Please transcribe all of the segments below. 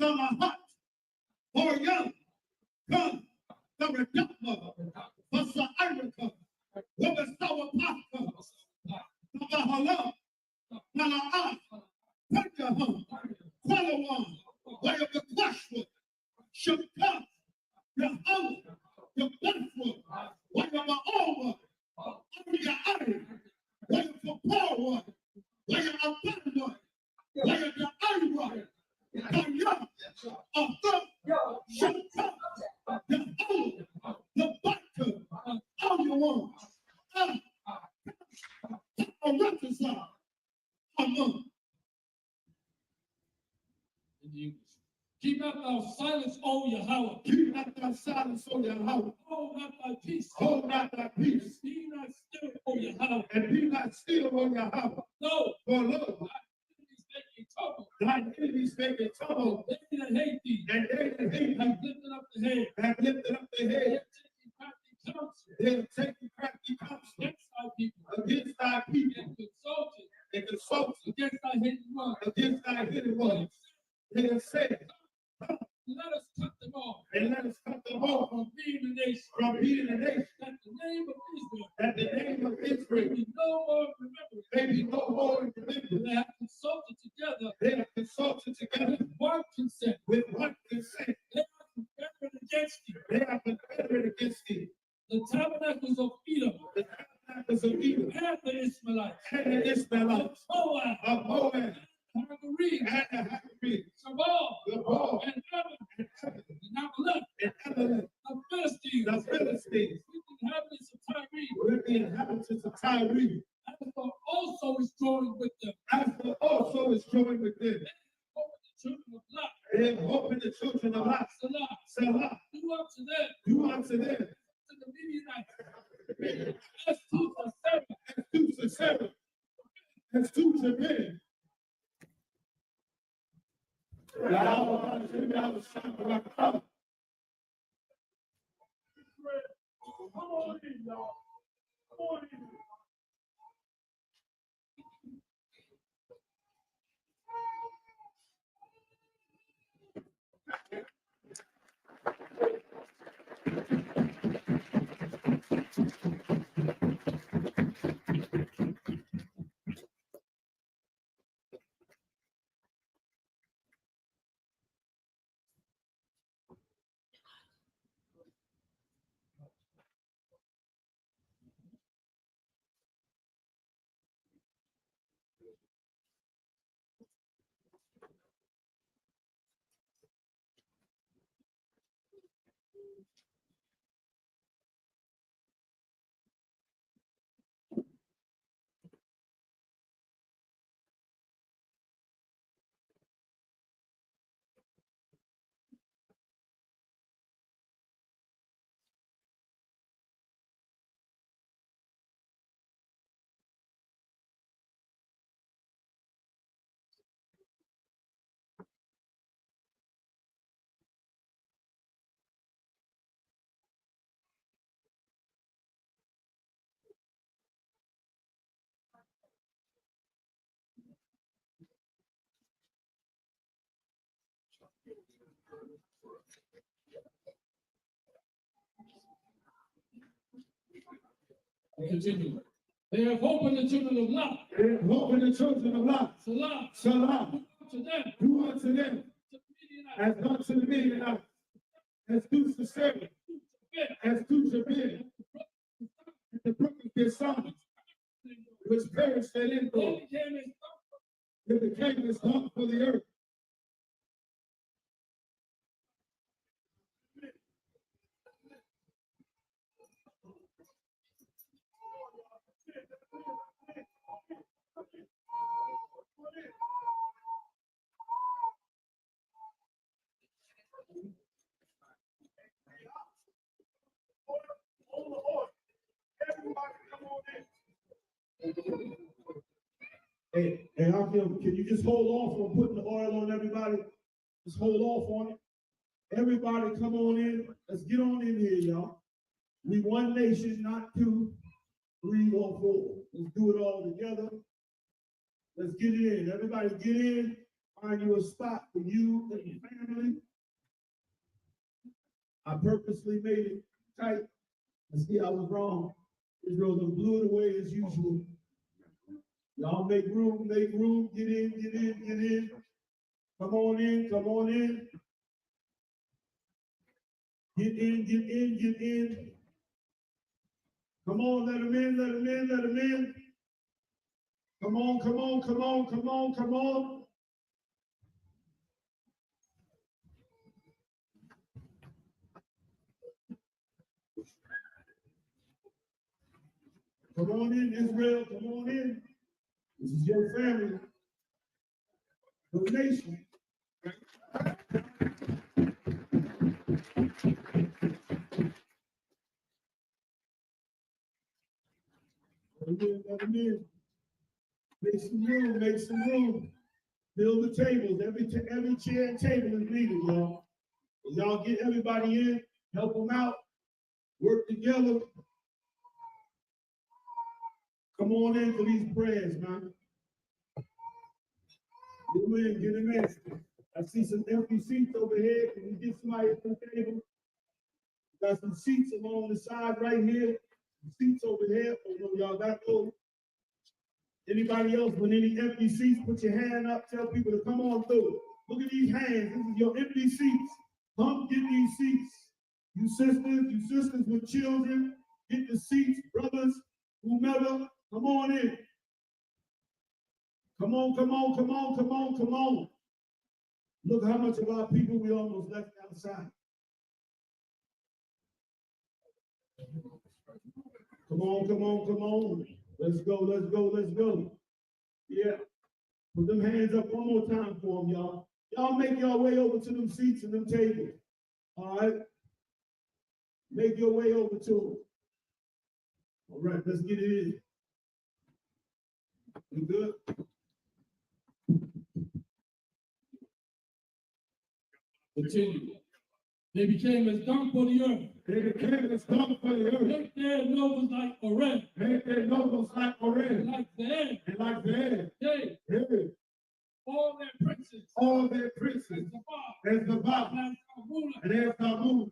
some are hot, or young. Come, the Redeemer, for the Erica, with the sour pasta, the Harlem, Mala'a, Pentahum, Qualawan, way of the Quashwood, Shabbat, the Hum, the Bedford, way of the Alma, the Ari, way of the Power, way of the Bedford, way of the Ira, the Young, of the Shabbat, the Hum, the Bedford, all you want, a reconcile, among. In the English. Keep not thou silence, O Yahweh. Keep not thy silence, O Yahweh. Hold not thy peace. Hold not thy peace. Be not still, O Yahweh. And be not still, O Yahweh. No, For lo, thy enemies making trouble. thy enemies making trouble. They that hate thee And they that hate have thee lifted up the head. have lifted up their head. They have taken crafty counsel They have taken crafty counsel against thy people. against thy people. And consulted And consulted against thy hidden ones. against thy hidden ones. They have said, Let us cut them off and let us cut them off from being a nation. from being a nation, That the name of Israel that the name of may Israel be no more remembered. may be no more in remembrance. They have consulted together They have consulted together with one consent. with one consent. They are confederate against thee. They are confederate against thee. The tabernacles of Edom The tabernacles of Edom and the Ishmaelites and the Ishmaelites of Moab of Moab and the Hagarenes, and the Hagarenes, Shabal the Baal and Ammon and Ammon and Amalek, and Amalek, the Philistines, the Philistines, with the inhabitants of Tyre, with the inhabitants of Tyre, Asphalt also is joined with them. Asphalt also is joined with them. Over the children of Lot, They have opened the children of Lot, Salah, Salah, do unto them, do unto them, to the Midianites, as to the Sarah, as to Sarah, as to Japan. Come on in, y'all. Come on in. Continue. They have hope in the children of Lot. They have hope in the children of Lot. Salah, Salah, to them, do unto them, to the Midianites, as unto the Midianites, as to Sarah, as to Japan, and the brook of their sons, which perished at Endor. It became as hump for the earth. Hey, Hakim, can you just hold off on putting the oil on everybody? Just hold off on it. Everybody come on in. Let's get on in here, y'all. We one nation, not two, three, or four. Let's do it all together. Let's get it in. Everybody get in. Find you a spot for you and your family. family. I purposely made it tight. See, I was wrong. Israel done blew it away as usual. Y'all make room, get in. Come on in. Get in. Come on, let them in. Come on. Come on in, Israel, come on in. This is your family, your nation. Let them in. Make some room. Build the tables. Every chair and table is needed, y'all. Y'all get everybody in, help them out, work together. Come on in for these prayers, man. Get them in. I see some empty seats over here. Can you get somebody at the table? Got some seats along the side right here. Some seats over here. Y'all got those. Anybody else with any empty seats, put your hand up. Tell people to come on through. Look at these hands. This is your empty seats. Come get these seats. You sisters with children, get the seats. Brothers, whomever, come on in. Come on. Look how much of our people we almost left outside. Come on. Let's go. Yeah. Put them hands up one more time for them, y'all. Y'all make your way over to them seats and them tables. All right? Make your way over to them. All right, let's get it in. You good? Continue. They became as dung for the earth. Make their noses like orange. And like the air. Hey. All their princes. As the Bible. And as the moon.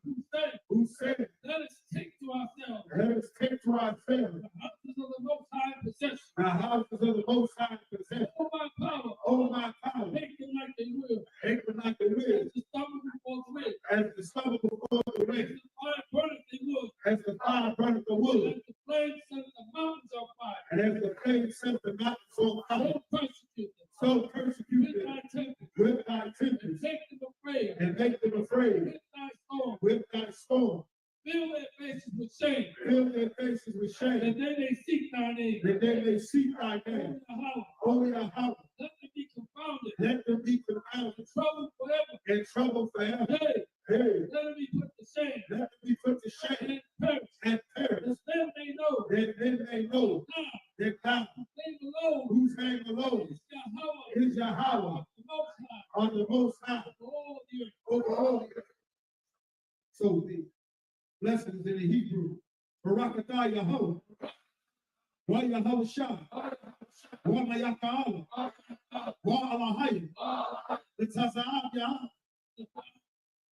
Who said? Let us take to ourselves. The houses of the Most High possession. Oh my power. Make them like they will. As the stubble before the wind. As the fire burneth the wood. As the flame sets the mountains on fire. And as the flames set the mountains on fire. So persecute them with thy tempest. And make them afraid. With thy storm. Fill their faces with shame. And then they seek thy name. Only Yahweh. Let them be confounded. In trouble forever. Hey. Let them be put to shame. And perish. Then they know that God, whose name alone is Yahweh, on the Most High, over all the earth. So the blessings in the Hebrew, Barakatah Yahweh, Wa Yahweh Shah, Wa Mayaka'ala, Wa Alahayim, L'Taza'ab Yahweh,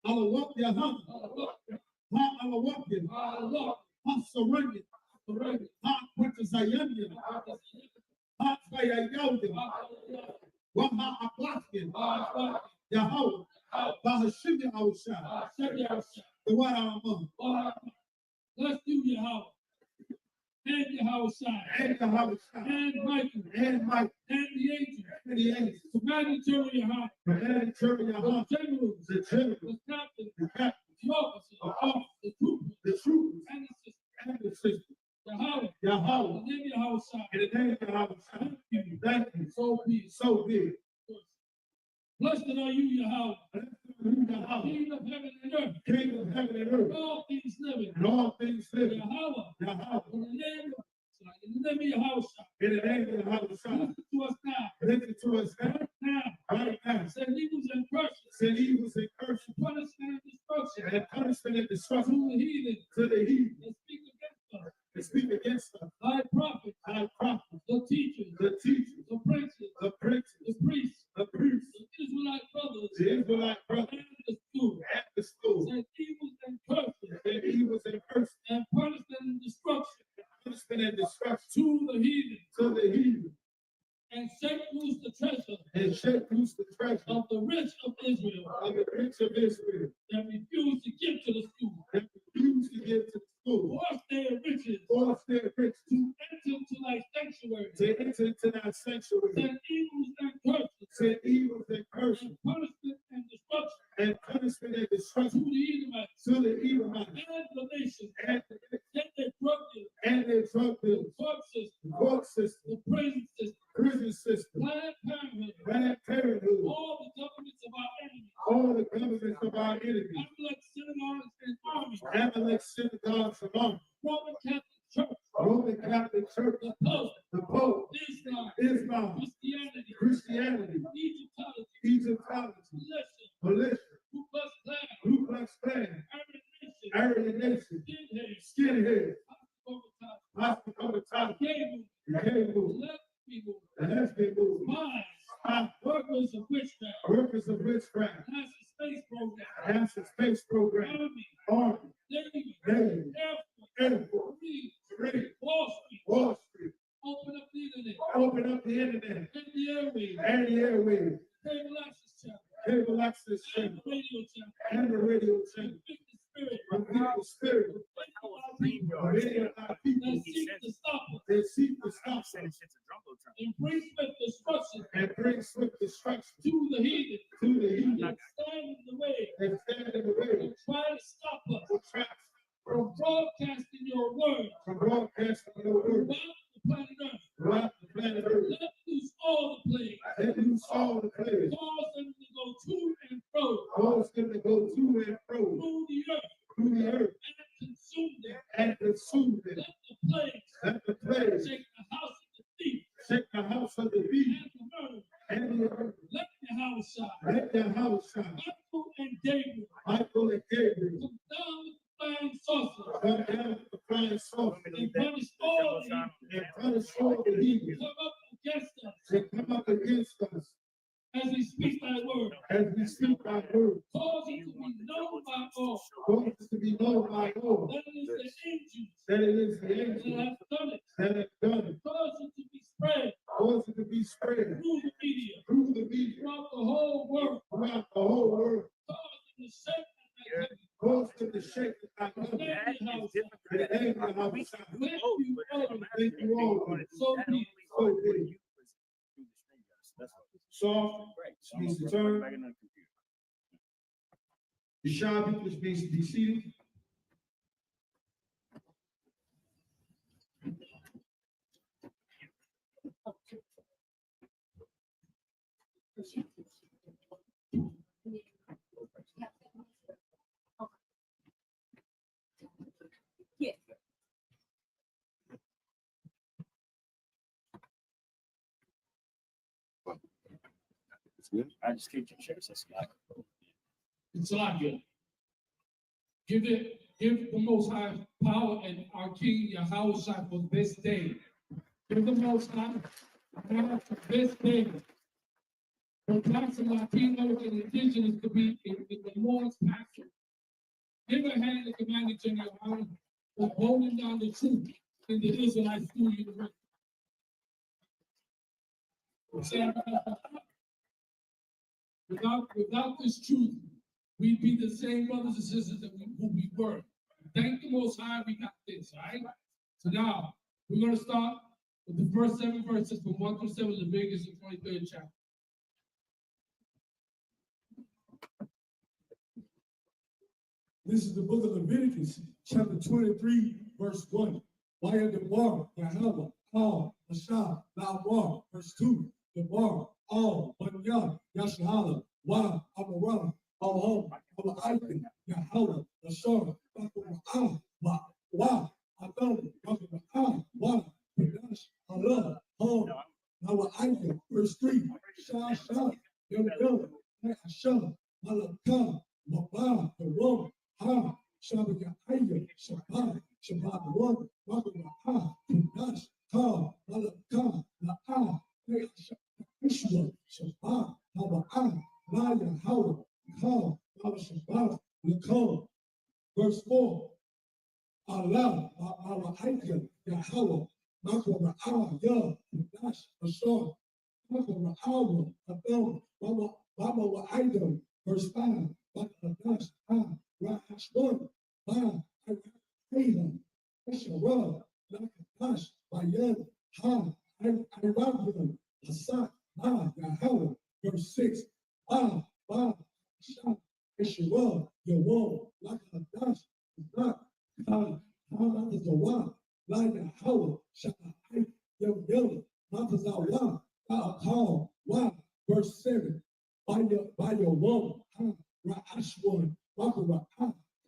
Alawak Yahweh, Ha Alawakim, Ha Saranyan, Ha Quintazayanian, Ha Tvayayodim, Wa Ha Aplakin, Yahweh, Bahashim Yahweh, the one among. Let's do Yahweh. And Yahweh and Michael And the angels. Commanded to Yahweh. The generals, the captains, the officers, the troopers, and the sisters. Yahweh. Yahweh. In the name of Yahweh. In the name of Yahweh. Thank you. So big. Blessed are you, Yahweh. King of heaven and earth. All things living. Yahweh. In the name of Yahweh. In the name of Yahweh. Listen to us now. Right now. Send evils and curses. Punishment and destruction. To the heathen. And speak against us. Thy prophets. The teachers. The princes. The priests. The Israelite brothers. The Israelite brothers. And the school. At the school. Said evils and curses. Said evils and curses. And punishment and destruction. Punishment and destruction. To the heathen. To the heathen. And shake loose the treasure. And shake loose the treasure. Of the rich of Israel. Of the rich of Israel. That refuse to give to the school. That refuse to give to the school. Force their riches. Force their riches. To enter into thy sanctuary. To enter into thy sanctuary. Send evils and curses. Send evils and curses. And punishment and destruction. And punishment and destruction. To the Edomites. To the Edomites. And the nations. And their drug dealers. And their drug dealers. Court system. The court system. The prison system. Prison system. Planned Parenthood. Planned Parenthood. All the governments of our enemies. All the governments of our enemies. Amalek synagogues and armies. Amalek synagogues and armies. Roman Catholic Church. Roman Catholic Church. The Pope. The Pope. Islam. Christianity. Egyptology. Militia. Ku Klux Klan. Aryan Nation. Skinhead. Hospitality. Gay movement. The lesbian movement. Workers of witchcraft. Workers of witchcraft. NASA space program. NASA space program. Army. Navy. Air Force. Marine. Wall Street. Open up the internet. Open up the internet. And the airwaves. And the airwaves. Cable access channel. Cable access channel. And the radio channel. And the radio channel. Reveal the spirit. Reveal the spirit. Many of our people That seek to stop us. that seek to stop us And bring swift destruction. and bring swift destruction To the heathen. to the heathen And stand in the way. and stand in the way And try to stop us. for traps From broadcasting your word. from broadcasting your word Throughout the planet Earth. throughout the planet Earth. Let loose all the plagues. Let loose all the plagues. Cause them to go to and fro. Cause them to go to and fro Through the earth. through the earth And consume them. and consume them. Let the plagues. Let the plagues Shake the house of the thief. shake the house of the thief And the murderer. and the earth. Let the house shine. Let their house shine. Michael and Gabriel. Michael and Gabriel Come down with the flying saucer. come down with the flying saucer And punish all the evil. and punish all the evil Come up against us. that come up against us As we speak thy word. as we speak thy word. Cause it to be known by all. Cause us to be known by all That it is the angels that it is the that angels have done it. that have done it. Cause it to be spread Cause it to be spread through the media. through the media Throughout the whole world. throughout the whole world. Cause it to shake and make Cause them to shake it like the nothing. house. The angel of our side. Let you all Thank you all. so be. So big. Soft means to turn. The shy people means to be seated. I just keep your shirts. That's like It's like it. Give the Most High power and our King Yahweh Shai for this day. Give the Most High power for this day. For blacks and Latinos and indigenous to be in the Lord's passion. Give a hand to Commander General Harlem for holding down the truth in the Israelite School University. Without this truth, we'd be the same brothers and sisters that we were. Thank the Most High, we got this, all right? So now, we're going to start with the first 7 verses from 1 through 7 of Leviticus, the 23rd chapter. This is the book of Leviticus, chapter 23, verse 1. Why the bar, Yahweh, all, Ashah, Lawar, verse 2. The bar, all, Banya, Yashala, Wa, Amara, Al-Hom, Al-Aikin, Yahweh, Ashar, Bakwa, Wa, Adam, Bakwa, Wa, Pinash, Allah, Hom, Al-Aikin, verse 3. Shah, Shah, Yom, Ashah, Malakah, Mabah, the Rome, Ha, Shabbat Yahaya, Shabbat, Shabbat one, Bakwa, Pinash, Ha, Malakah, La'ah, Ishwa, Shabbat, Haba'ah, La Yahweh, Kal, Shabbat, Lakon. Verse 4. Allah, Aika, Yahweh, Makwa Ra'ah, Yah, Dash, Ashar, Makwa Ra'ah, Adam, Mama Wa'idam. Verse 5. Dash, Ra'ashwan, Ayam, Asharah, Dash, Bayan, Irabim, Hasak, Yahweh. Verse 6. Shah, Esharah, Yawon, Dash, not Zawa, Laya Hawa, Shahai, Yom, Matazawa, Kal, Wa, verse 7. By your one, Ra'ashwan, Wakara,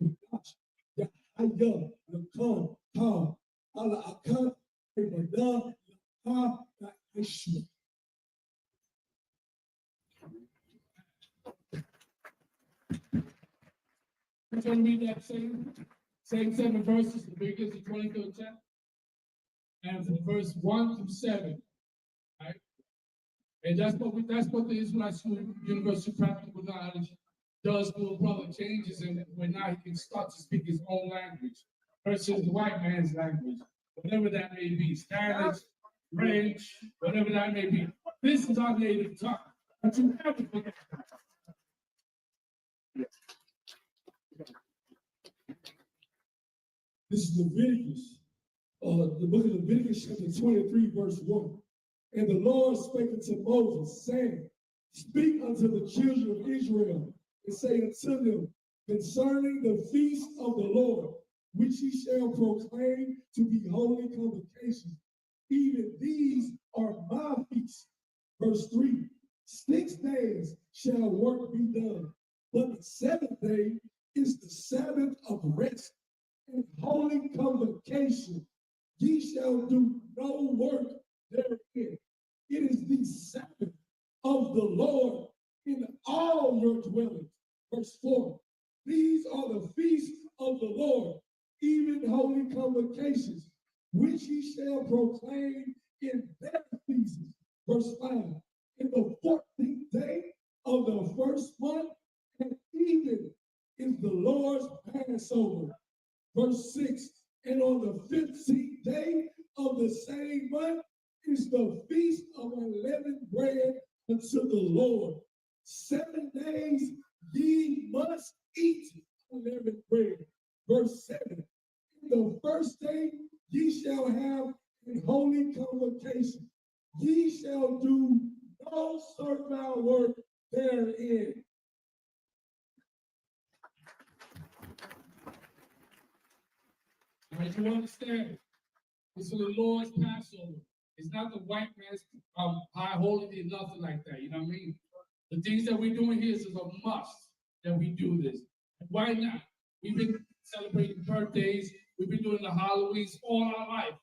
Kudash, Yahaya, Lakon, Kal, Allah Akan, Ibada, Ishma. I'm going to read that same 7 verses, the beginning of the 23rd chapter, and from verse 1 through 7. Right? And that's what the Israelite School University Practical Knowledge does to a brother, changes him when now he can start to speak his own language versus the white man's language, whatever that may be, Spanish, French, whatever that may be. This is our native tongue. But you have to forget that. This is Leviticus, the book of Leviticus, chapter 23, verse 1. And the Lord spake unto Moses, saying, Speak unto the children of Israel, and say unto them, concerning the feast of the Lord, which ye shall proclaim to be holy convocations, even these are my feasts. Verse 3. 6 days shall work be done, but the 7th day is the Sabbath of rest and holy convocation. Ye shall do no work therein. It is the Sabbath of the Lord in all your dwellings. Verse 4. These are the feasts of the Lord, even holy convocations, which ye shall proclaim in their feasts. Verse 5. In the 14th day of the first month, and even is the Lord's Passover. Verse 6. And on the 15th day of the same month is the feast of unleavened bread unto the Lord. 7 days ye must eat unleavened bread. Verse 7. The first day ye shall have a holy convocation. Ye shall do no servile work therein. As you understand, it's for the Lord's Passover. It's not the white man's high holy day, nothing like that. You know what I mean? The things that we're doing here is a must that we do this. And why not? We've been celebrating birthdays, we've been doing the Halloweens all our life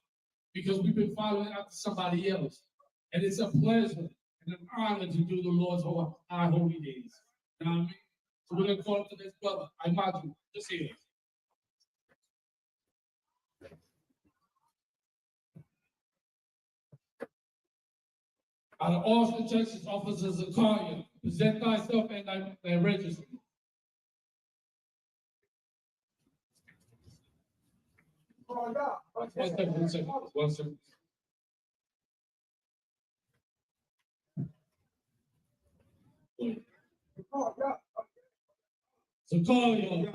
because we've been following after somebody else. And it's a pleasure and an honor to do the Lord's high holy days. You know what I mean? So we're going to call up to this brother, Imadu, just here. Out of Austin, Texas, Officer Zakaria, present thyself and register. One second. Zakaria,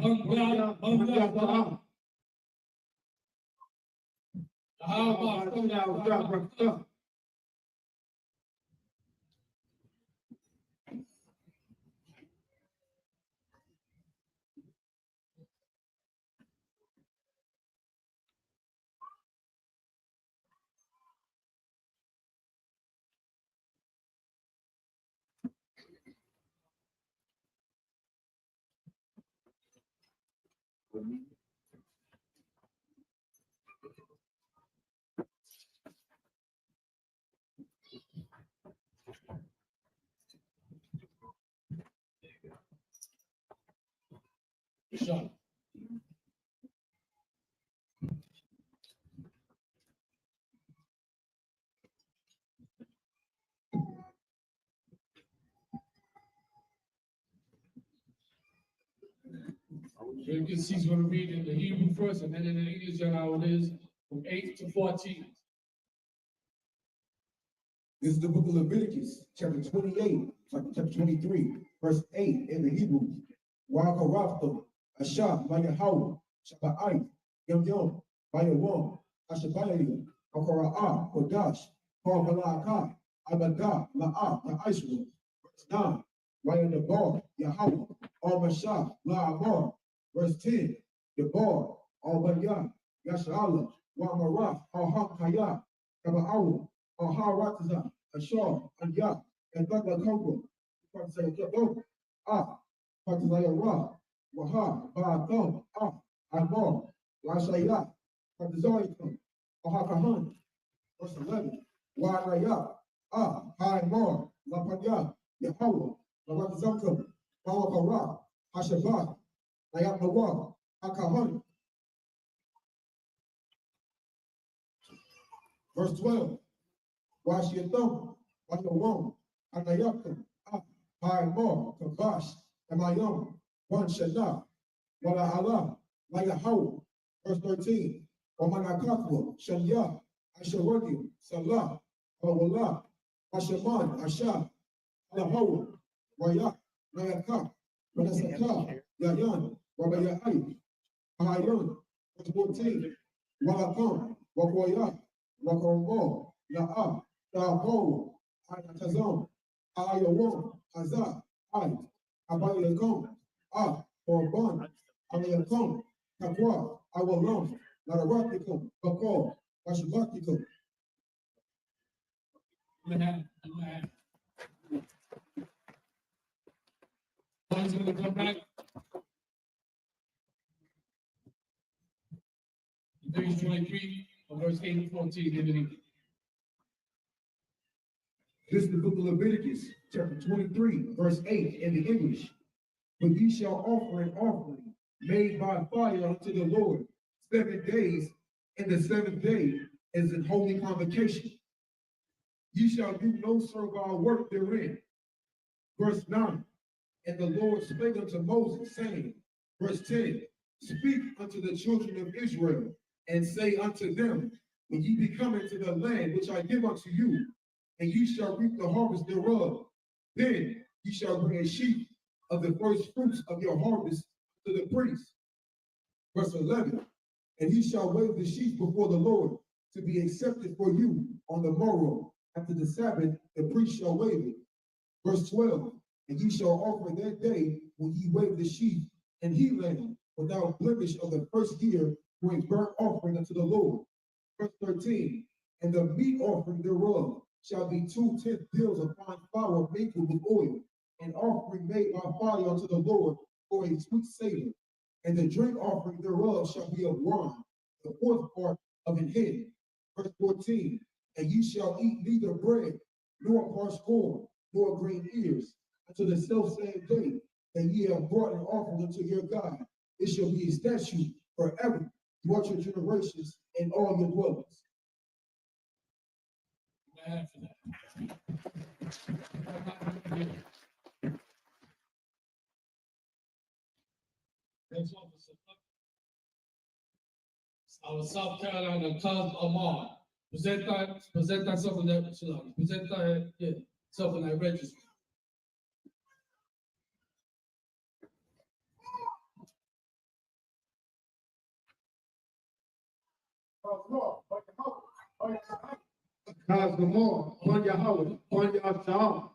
Shut. Leviticus, he's going to read in the Hebrew first and then in the English, and how it is from 8 to 14. This is the book of Leviticus, chapter 28, chapter 23, verse 8 in the Hebrew. Wakarafta, Asha, Mayahawa, Shaba'ai, Yom Yom, Mayawam, Ashabayah, Akara'a, Kodash, Parvalaka, Abada, La'a, Ta'ishwa, verse 9, Wayanabar, Yahweh, Al-Mashah, La'amar, verse 10, Debar, Al-Banya, Yashala, Wamaraf, Al-Hakaya, Kaba'awa, Haratza, Ashar, and Ya, and Bagla Congo, Patsaya Kabo, Patsaya Ra, Waha, Ba'athon, Amor, Rashaya, Patzoitum, Ahakahan, verse 11, Wa'aya, Haimor, Lapanya, Yahweh, Lavatzamkum, Mawakara, Hashabat, Nayapawar, Hakahan. Verse 12, Wash your thumb on your womb, and I up them, high more, Kabash, and my own, one Shana, Wala Allah, Layahaw, verse 13, Omanakatwa, Shanya, Asharodi, Salah, Wala, Ashaman, Asha, Lahaw, Waya, Layaka, Manasaka, Yayan, Wabayai, Hayon, verse 14, Walakam, Wakoya, Wakongo, La'a, Taho, Ayatazon, Ayawon, Azar, Ay, Abayakon, Orban, Amayakon, Takwa, Awalon, Laratikum, Bakor, Washbatikum. One's going to come back. Leviticus 23, verse 8 and 14, in the English. This is the book of Leviticus, chapter 23, verse 8 in the English. But ye shall offer an offering made by fire unto the Lord 7 days, and the 7th day is an holy convocation. Ye shall do no servile work therein. Verse 9, and the Lord spake unto Moses, saying, verse 10, speak unto the children of Israel, and say unto them, when ye be come into the land which I give unto you, and ye shall reap the harvest thereof. Then ye shall bring a sheaf of the first fruits of your harvest to the priest. Verse 11, and ye shall wave the sheaf before the Lord to be accepted for you on the morrow. After the Sabbath, the priest shall wave it. Verse 12, and ye shall offer that day when ye wave the sheaf, and he lamb without blemish of the first year for a burnt offering unto the Lord. Verse 13, and the meat offering thereof shall be 2/10 deals of fine flour mingled with oil, an offering made by fire unto the Lord for a sweet savor. And the drink offering thereof shall be of wine, the 4th part of an hin. Verse 14, and ye shall eat neither bread, nor parched corn, nor green ears, until the selfsame day that ye have brought an offering unto your God. It shall be a statute forever throughout your generations in all your dwellings. After that. Next officer. Our South Carolina Cuz Amar. Present that something that something I registered. Kazgamor, on Yahweh, on Yahshua.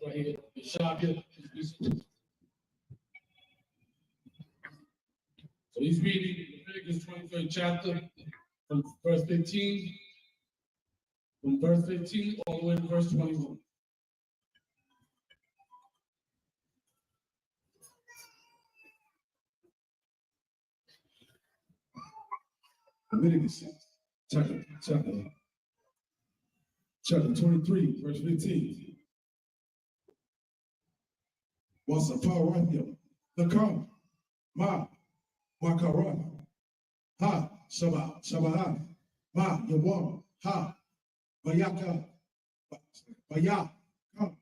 Right here, the shop here. So he's reading Leviticus 23rd chapter from verse 15, all the way to verse 21. Leviticus chapter 23, verse 15. Wasaparathim, the come, ma karath, ha, shabahat, ma, yawam, ha, bayaka, baya, come,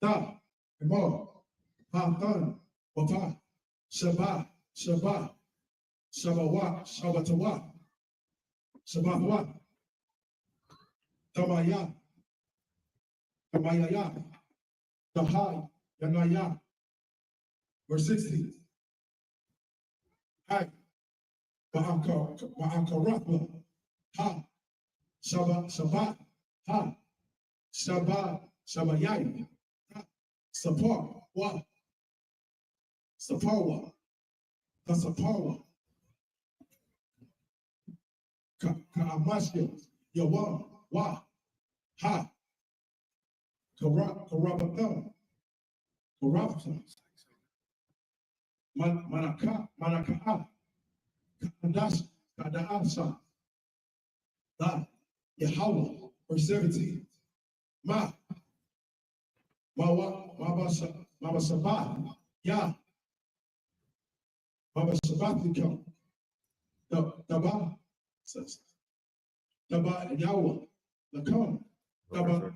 da, emo, ha, dun, wapa, shabbat, shabawat, shabatawat, tamaya, Dahai, Yanaya. Verse 16. Hai, Ma'akaratla, Ha, Shabbat, Ha, Shabayai, Ha, Saparwa, Kasaparwa, Ka'amashya, Yawa, Wa, Ha, Karabatam, Manaka, Kadaasa, Da, Yahweh, verse 17. Mama Sabbath, Ya, Mama Sabbath become Daba, Yahweh, the come, Daba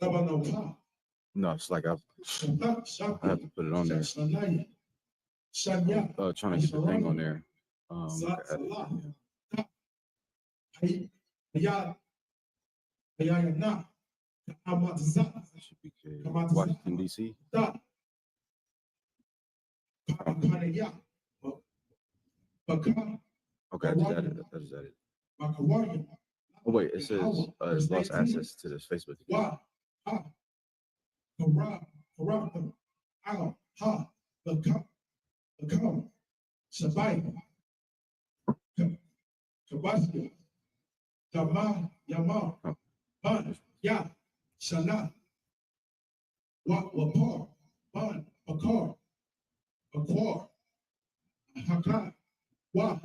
no Pa. No, it's like I have to put it on there. Trying to get the thing on there. Should be good. Washington, D.C. Okay, I just added it. Oh, wait, it says it's lost access to this Facebook account. Shabai, Kabasya, Dama, Yama, Ban, Ya, Shana, Wapar, Ban, Akar, Akwar, Haka, Wa,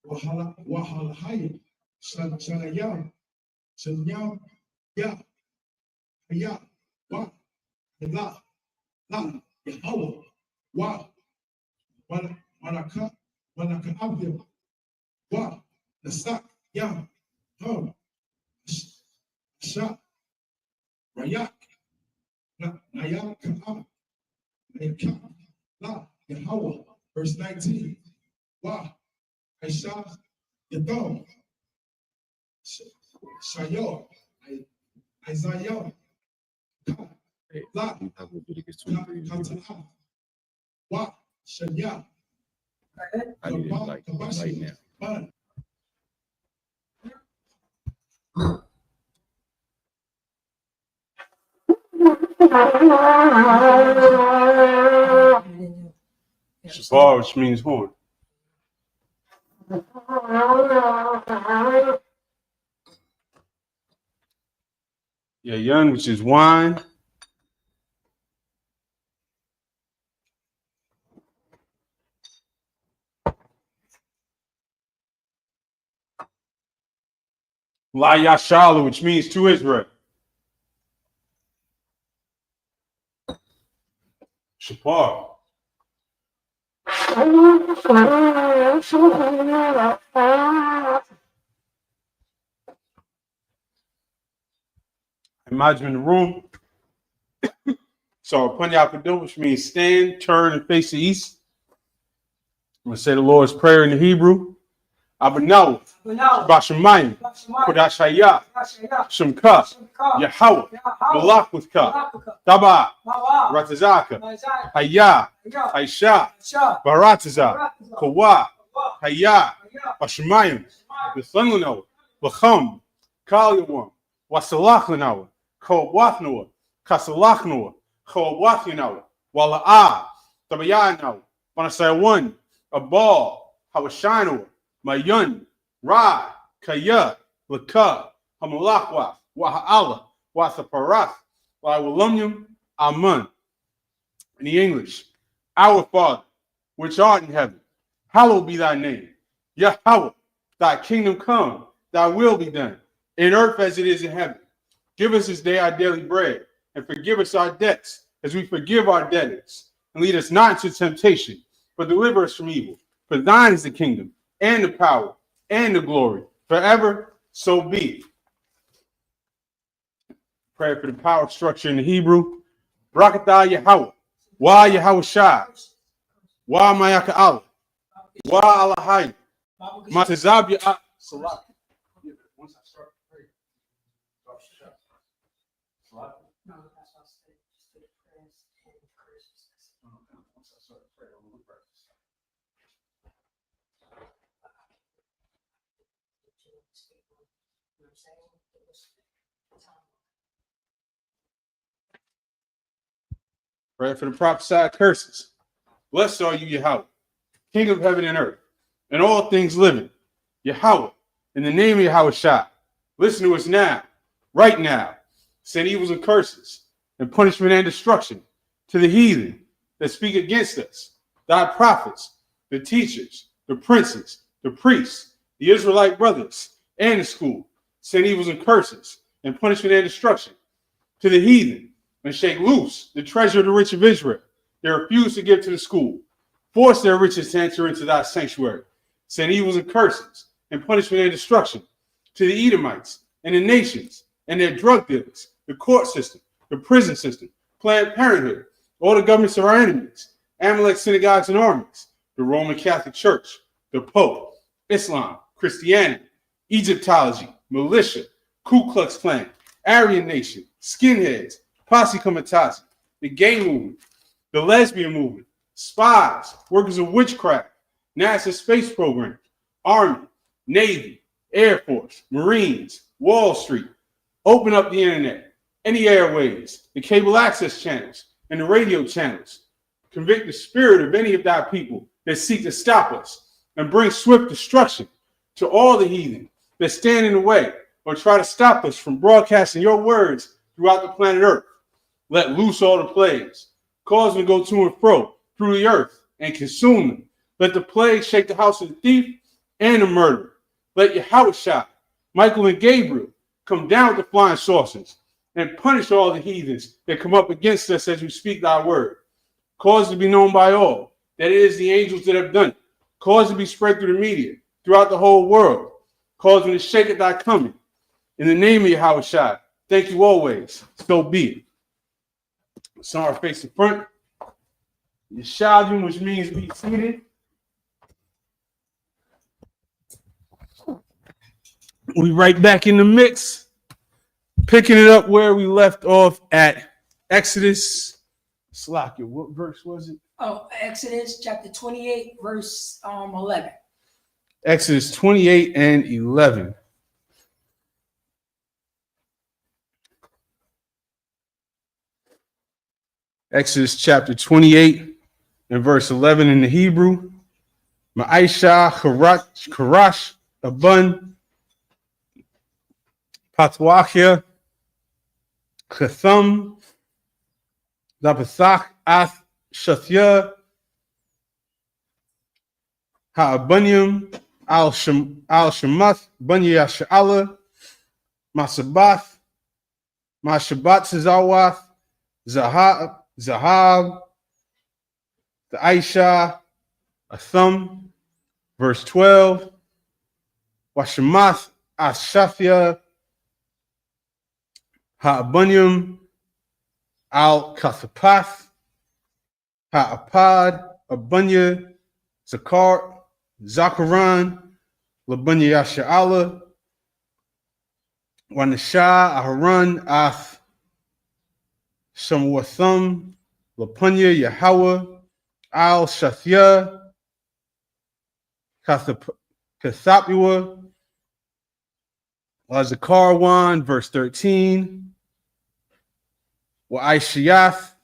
Wahalahaya, Shanayam, Shanyam, Ya, Ya, Wa, La, Yahweh, Wa, Manaka Abdul, Wa, Nasak, Yam, Hum, Sha, Rayak, Nayak, Ka'am, Nayak, La, Yahweh, verse 19. Wa, Aisha, Yadom, Shayor, Isaiah, La, You have Leviticus 23. Wa, Shanya, I need it like right now. Shafar, which means horn. Yayan, which is wine. La Yashala, which means to Israel. Shapar. Imagine in the room. So Punyakadu, which means stand, turn, and face the east. I'm going to say the Lord's Prayer in the Hebrew. Abanaw, Bashamayim, Kodashaya, Shemka, Yahweh, Malak with Ka, Taba, Ratazaka, Haya, Aisha, Barataza, Kawa, Haya, Bashamayim, Bithlanoah, Lacham, Kalyawam, Wasalachlanoah, Kawatnoah, Kasalachnoah, Kawatinoah, Wala'ah, Tabayanoah, Banasai a ball, Hawashinoah, Mayun, Ra, Kaya, Laka, Hamalakwa, Waha'ala, Wathaparath, Wawalumyum, Amun. In the English, our Father, which art in heaven, hallowed be thy name. Yahweh, thy kingdom come, thy will be done, in earth as it is in heaven. Give us this day our daily bread, and forgive us our debts, as we forgive our debtors. And lead us not into temptation, but deliver us from evil. For thine is the kingdom, and the power, and the glory, forever, so be it. Prayer for the power structure in the Hebrew. Barakatah Yahweh, Wa Yahweh Shai, Wa Mayaka Allah, Wa Alahai, Matazab Ya Salat. Once I start praying, pray for the prophesied curses. Blessed are you, Yahweh, King of heaven and earth, and all things living. Yahweh, in the name of Yahweh Shai, listen to us now, right now. Send evils and curses, and punishment and destruction to the heathen that speak against us, thy prophets, the teachers, the princes, the priests, the Israelite brothers, and the school. Send evils and curses, and punishment and destruction to the heathen, and shake loose the treasure of the rich of Israel. They refuse to give to the school. Force their riches to enter into thy sanctuary. Send evils and curses, and punishment and destruction to the Edomites and the nations and their drug dealers, the court system, the prison system, Planned Parenthood, all the governments of our enemies, Amalek synagogues and armies, the Roman Catholic Church, the Pope, Islam, Christianity, Egyptology, militia, Ku Klux Klan, Aryan Nation, skinheads, Posse Comitatus, the gay movement, the lesbian movement, spies, workers of witchcraft, NASA space program, Army, Navy, Air Force, Marines, Wall Street. Open up the internet, any airways, the cable access channels, and the radio channels. Convict the spirit of any of thy people that seek to stop us, and bring swift destruction to all the heathen that stand in the way or try to stop us from broadcasting your words throughout the planet Earth. Let loose all the plagues, cause them to go to and fro through the earth and consume them. Let the plague shake the house of the thief and the murderer. Let Yahweh Shai, Michael and Gabriel come down with the flying saucers and punish all the heathens that come up against us as we speak thy word. Cause it to be known by all that it is the angels that have done it. Cause it to be spread through the media, throughout the whole world. Cause them to shake at thy coming. In the name of Yahweh Shai, thank you always. So be it. Sorry, face the front. Yeshadim, which means be seated. We right back in the mix, picking it up where we left off at Exodus. Slakia, what verse was it? Oh, Exodus chapter 28, verse 11. Exodus 28 and 11. Exodus chapter 28 and verse 11 in the Hebrew. Ma'aisha Karash Abun Patwachia Katham Lapasach Ath Shathya Ha'abunyam Al Shemath Bunya Sha'ala Masabath Mashabat Zawath Zahab, the Aisha, Atham, verse 12, Washamath, Ashafia, Ha'abunyam, Al Kathapath, Ha'apad, Abunya, Zakar, Zakaran, Labunya Yasha'ala, Wanasha, Aharan, Ath, Shamwatham, Lapunya, Yahweh, Al Shathya, Kathapua, Zakarwan, verse 13, Wa'aishiyath,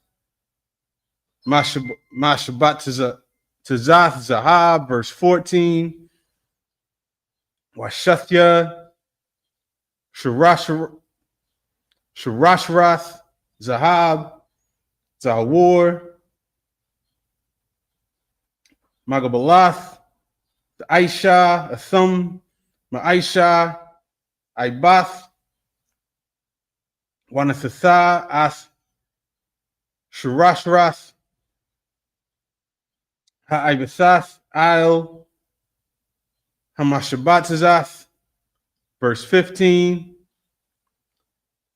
Mashabat Tazath Zahab, verse 14, Washathya, Sharashrath, Zahab, Zawar, Magabalath, the Aisha, Athum, Ma'aisha, Ibath, Wanathatha, Ath, Shurashrath, Ha'ibathath, Al, Hamashabatazath, verse 15,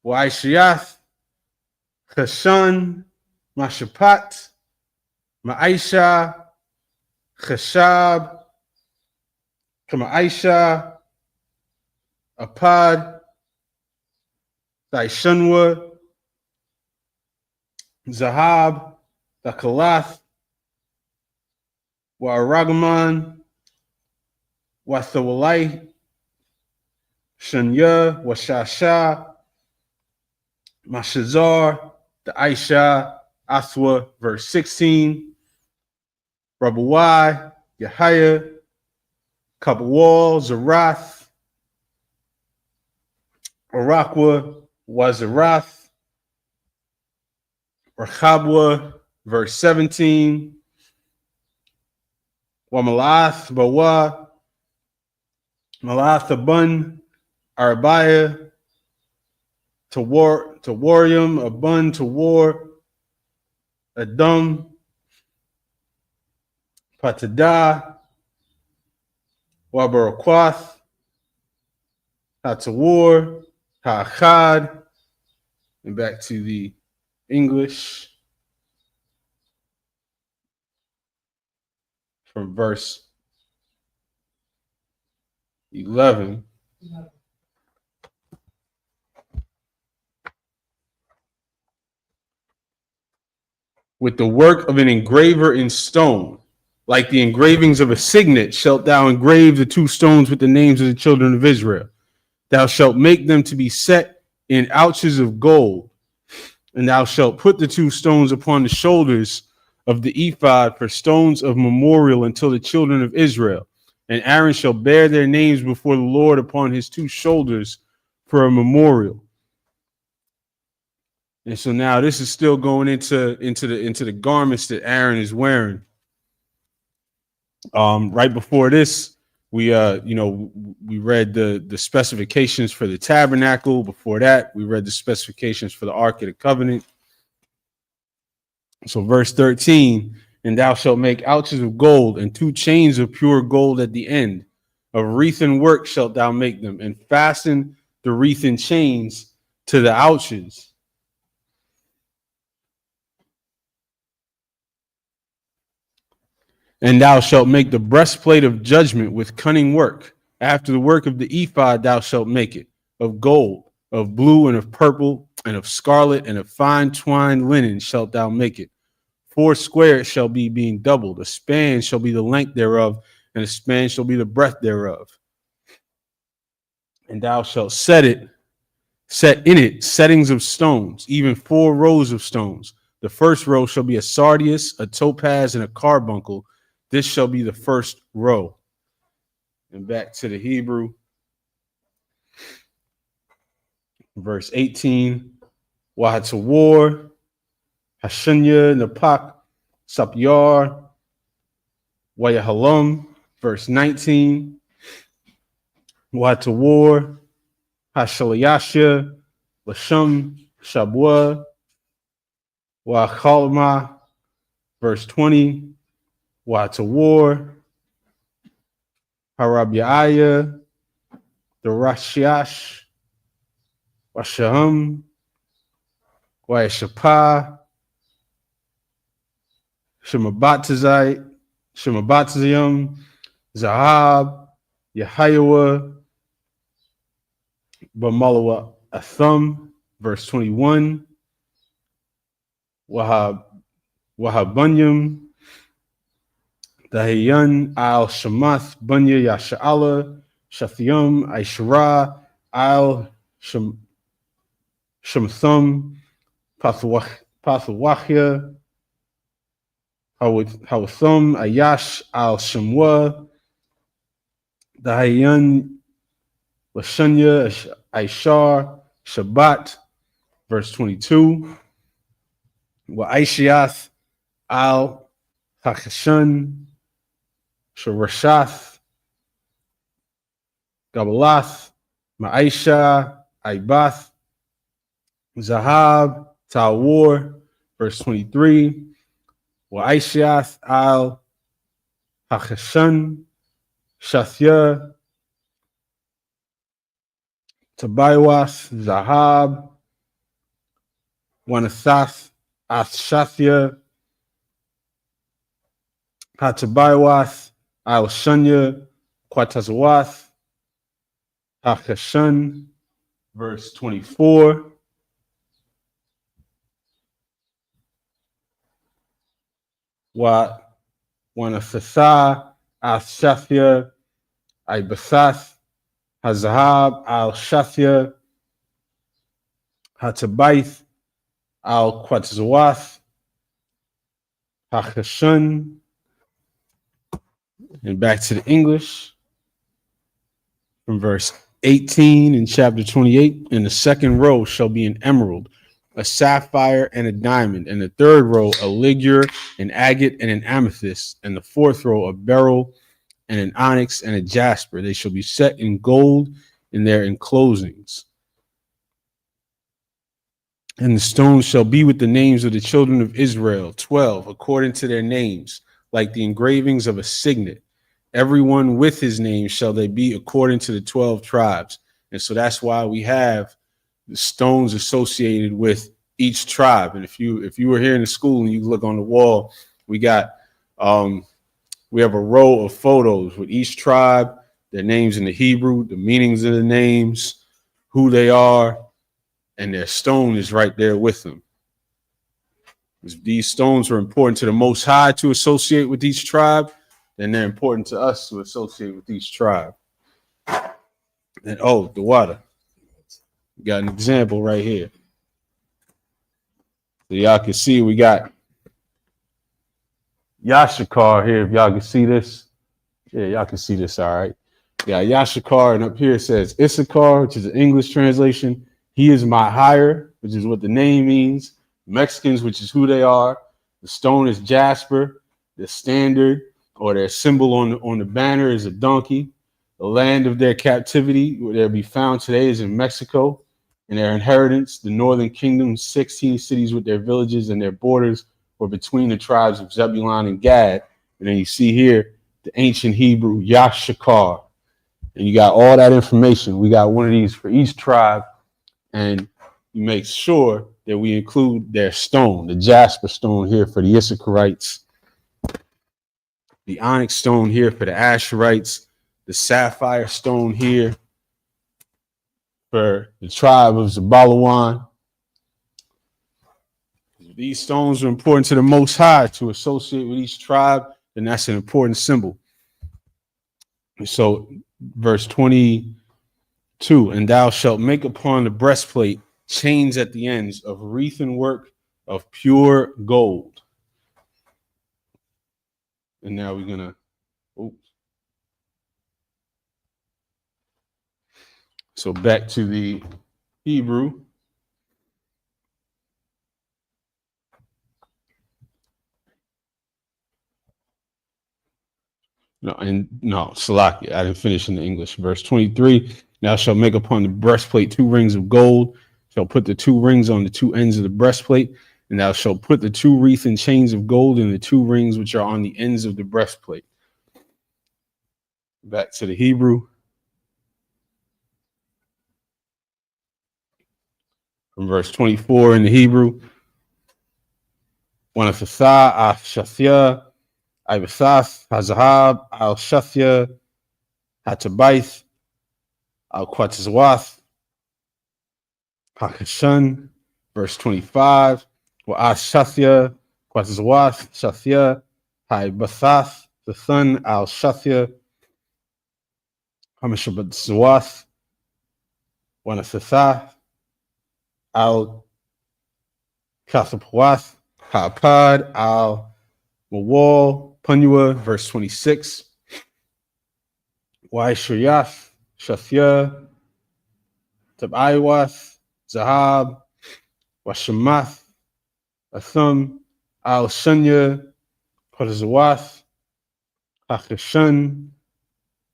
Wa'ishiath, Chashun, Mashapat, Ma'aisha, Chashab, Kama'aisha, Apad, Thaishunwa, Zahab, Thakalath, Wa'aragaman, Wathawalai, Shanya, Washasha, Mashazar, the Aisha, Athwa, verse 16, Rabuai, Yahaya, Kabawal, Zarath, Arakwa, Wazarath, Rechabwa, verse 17, Wamalath, Bawa, Malath, Abun, Arabaya, Tawarium, Abun, Tawar, Adam, Patada, Wabarakwath, Hatawar, Ha'achad, and back to the English from verse 11. With the work of an engraver in stone, like the engravings of a signet, shalt thou engrave the two stones with the names of the children of Israel. Thou shalt make them to be set in ouches of gold, and thou shalt put the two stones upon the shoulders of the ephod for stones of memorial until the children of Israel. And Aaron shall bear their names before the Lord upon his two shoulders for a memorial. And so now this is still going into the garments that Aaron is wearing. Right before this, we read the specifications for the tabernacle. Before that, we read the specifications for the Ark of the Covenant. So verse 13, and thou shalt make ouches of gold and two chains of pure gold at the end. Of wreathen work shalt thou make them, and fasten the wreathen chains to the ouches. And thou shalt make the breastplate of judgment with cunning work. After the work of the ephod thou shalt make it, of gold, of blue, and of purple, and of scarlet, and of fine twined linen shalt thou make it. 4 square it shall be, being doubled. A span shall be the length thereof, and a span shall be the breadth thereof. And thou shalt set in it settings of stones, even 4 rows of stones. The first row shall be a sardius, a topaz, and a carbuncle. This shall be the first row. And back to the Hebrew. Verse 18. Wahatawar, Hashunya, Napak, Sapyar, Wayahalum. Verse 19. Wahatawar, Hashalayasha, Lashum, Shabwa, Wachalma. Verse 20. Watawar, Harabiah, the Rashiash, Washahum, Wayashapah, Shemabatazite, Shemabatazim, Zahab, Yahayawa, Bamalawa Athum, verse 21, Wahabunyam, Dahayan al Shamath Bunya Yasha'ala Shathium Aishara al Shamthum Pathwachya Hawathum Ayash al Shamwa Dahayan Lashanya Aishar Shabbat, verse 22, Wa Aishiath al Hakashun Sharashath, Gabalath, Ma'aisha, Aibath, Zahab, Tawar, verse 23, Wa'aishath al Hachashan, Shathya, Tabaywas, Zahab, Wanathath, Athshathya, Hatabaywath, Al Shunya, Quatazawath, Hachashan, verse 24. Wanathatha, Athshathya, Ibasath, Hazahab, Al Shathya, Hatabaith, Al Quatazawath, Hachashan, and back to the English from verse 18 in chapter 28. In the second row shall be an emerald, a sapphire, and a diamond. And the third row, a ligure, an agate, and an amethyst. And the fourth row, a beryl, and an onyx, and a jasper. They shall be set in gold in their enclosings. And the stones shall be with the names of the children of Israel, 12, according to their names, like the engravings of a signet. Everyone with his name shall they be according to the 12 tribes. And so that's why we have the stones associated with each tribe. And if you were here in the school and you look on the wall, we have a row of photos with each tribe, their names in the Hebrew, the meanings of the names, who they are, and their stone is right there with them. These stones are important to the Most High to associate with each tribe, then they're important to us to associate with each tribe. And the water. We got an example right here. So y'all can see we got Yashakar here. If y'all can see this. Yeah, y'all can see this, all right. Yeah, Yashakar, and up here it says Issachar, which is an English translation. He is my hire, which is what the name means. Mexicans, which is who they are. The stone is jasper. The standard or their symbol on the banner is a donkey. The land of their captivity, where they'll be found today, is in Mexico. And their inheritance, the northern kingdom, 16 cities with their villages and their borders were between the tribes of Zebulun and Gad. And then you see here the ancient Hebrew Yashakar. And you got all that information. We got one of these for each tribe. And you make sure that we include their stone, the jasper stone here for the Issacharites, the onyx stone here for the Asherites, the sapphire stone here for the tribe of Zabalawan. These stones are important to the Most High to associate with each tribe, and that's an important symbol. So, verse 22, and thou shalt make upon the breastplate chains at the ends of wreathen work of pure gold. And now we're gonna, so back to the Hebrew. Salakia, I didn't finish in the English. Verse 23, thou shalt make upon the breastplate 2 rings of gold, shalt put the 2 rings on the 2 ends of the breastplate, and thou shalt put the 2 wreathen chains of gold in the 2 rings which are on the ends of the breastplate. Back to the Hebrew. From verse 24 in the Hebrew, Wanathatha, Shathya, Ibasath, Hazahab, Al Shathya, Hatabaith, Al Quatazawath, Hakashan, verse 25, Wa'as Shathya, Quatazawath, Shathya, Haibathath, the son, Al Shathya, Hamashabatzawath, Wanathatha, Al Kathapawath, Ha'apad, Al Mawal, Punua, verse 26. Waishayath, Shathya, Tabaiwath, Zahab, Washamath, Athum, Al Shunya, Quatazawath, Hakashun,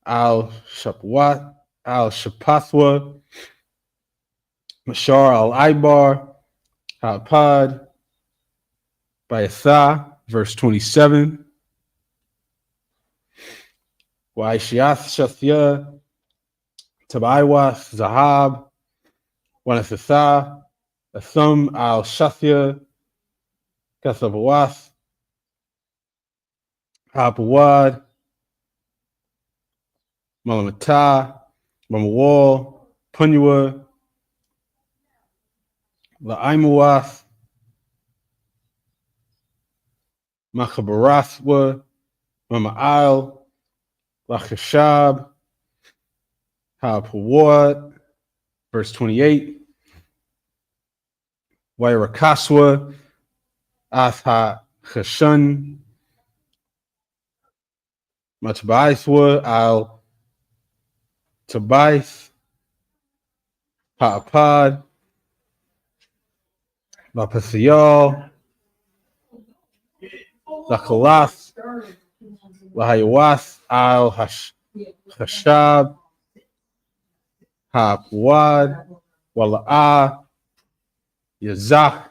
Al Shapwat, Al Shapathwa, Mashar Al Ibar, Hapad, Bayatha, verse 27. Waishiath Shathya, Tabaiwath, Zahab, Wanathatha, Athum Al Shathya, Kathabawath, Hapawad, Malamata, Mamawal, Punua, Laimawath, Machabarathwa, Mama'al, Lachashab, Hapawad, verse 28. Wairakaswa, Atha Chashun, Matbaithwa, Al Tabaith, Ha'apad, Lapathial, Lakalath, Lahayawath, Al Hashab, Ha'apwad, Wala'ah, Yazach,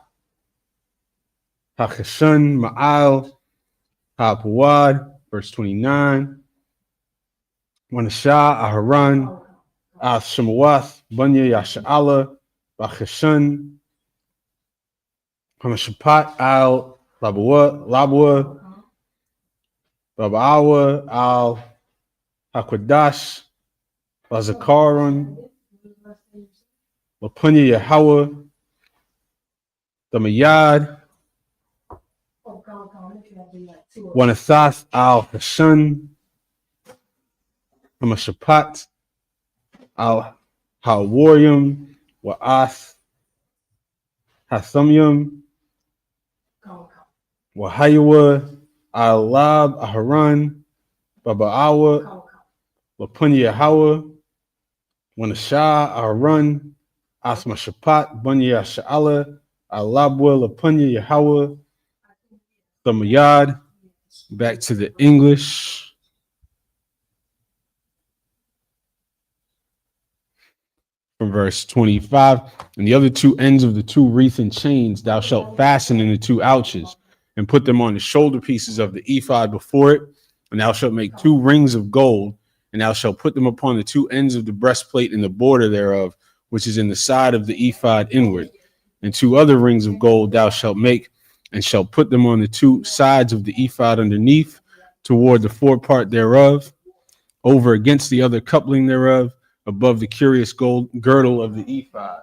Hachashun, Ma'al, Ha'apwad, verse 29. Wanashah, Aharan, Al Shemawath, Bunya Yasha'ala, Bachashun, Hamashapat, Al Labua, Babawa, Al Hakwadash, Lazakaron, Lapunya Yahweh, Damayad, Wanathath, Al Hashun, Hamashapat, Al Hawarium, Wa'ath, Hathumium, Wahayawa, Al Lab, Aharan, Babaawa, Lapunya Yahweh, Wanashah, Aharan, Asma Shapat, Bunya Sha'ala, Al-Labwa, Lapunya Yahweh, Thamayad. Back to the English. From verse 25. And the other two ends of the two wreathen chains thou shalt fasten in the two ouches, and put them on the shoulder pieces of the ephod before it. And thou shalt make 2 rings of gold, and thou shalt put them upon the 2 ends of the breastplate in the border thereof, which is in the side of the ephod inward. And 2 other rings of gold thou shalt make, and shalt put them on the 2 sides of the ephod underneath, toward the forepart thereof, over against the other coupling thereof, above the curious gold girdle of the ephod.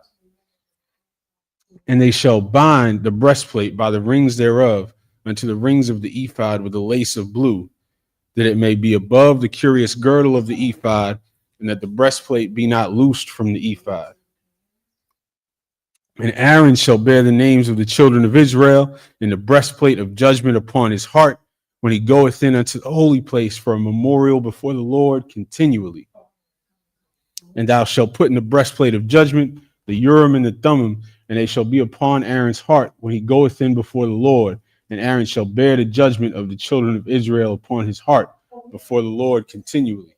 And they shall bind the breastplate by the rings thereof unto the rings of the ephod with a lace of blue, that it may be above the curious girdle of the ephod, and that the breastplate be not loosed from the ephod. And Aaron shall bear the names of the children of Israel in the breastplate of judgment upon his heart, when he goeth in unto the holy place for a memorial before the Lord continually. And thou shalt put in the breastplate of judgment the Urim and the Thummim, and they shall be upon Aaron's heart when he goeth in before the Lord. And Aaron shall bear the judgment of the children of Israel upon his heart before the Lord continually.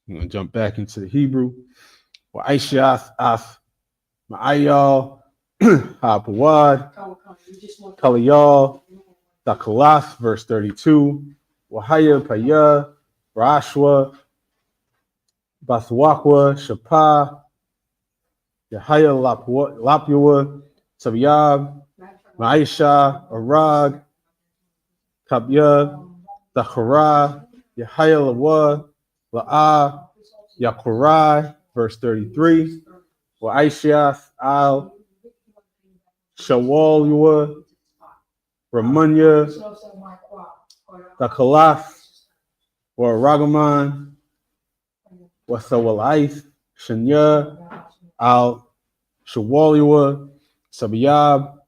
I'm going to jump back into the Hebrew. Wa'aishath ath ma'ayal ha'apawad kalayal dakalath, verse 32. Wahaya paya rashwa bathwakwa shapa yahaya lapua sabiyab ma'aisha arag kabya dakhara yahaya lawa la'ah yakurai, verse 33. Wa'aishath al shawalua ramunya dakalath wa ragaman wa sawalaith shanya al shawalua sabiyab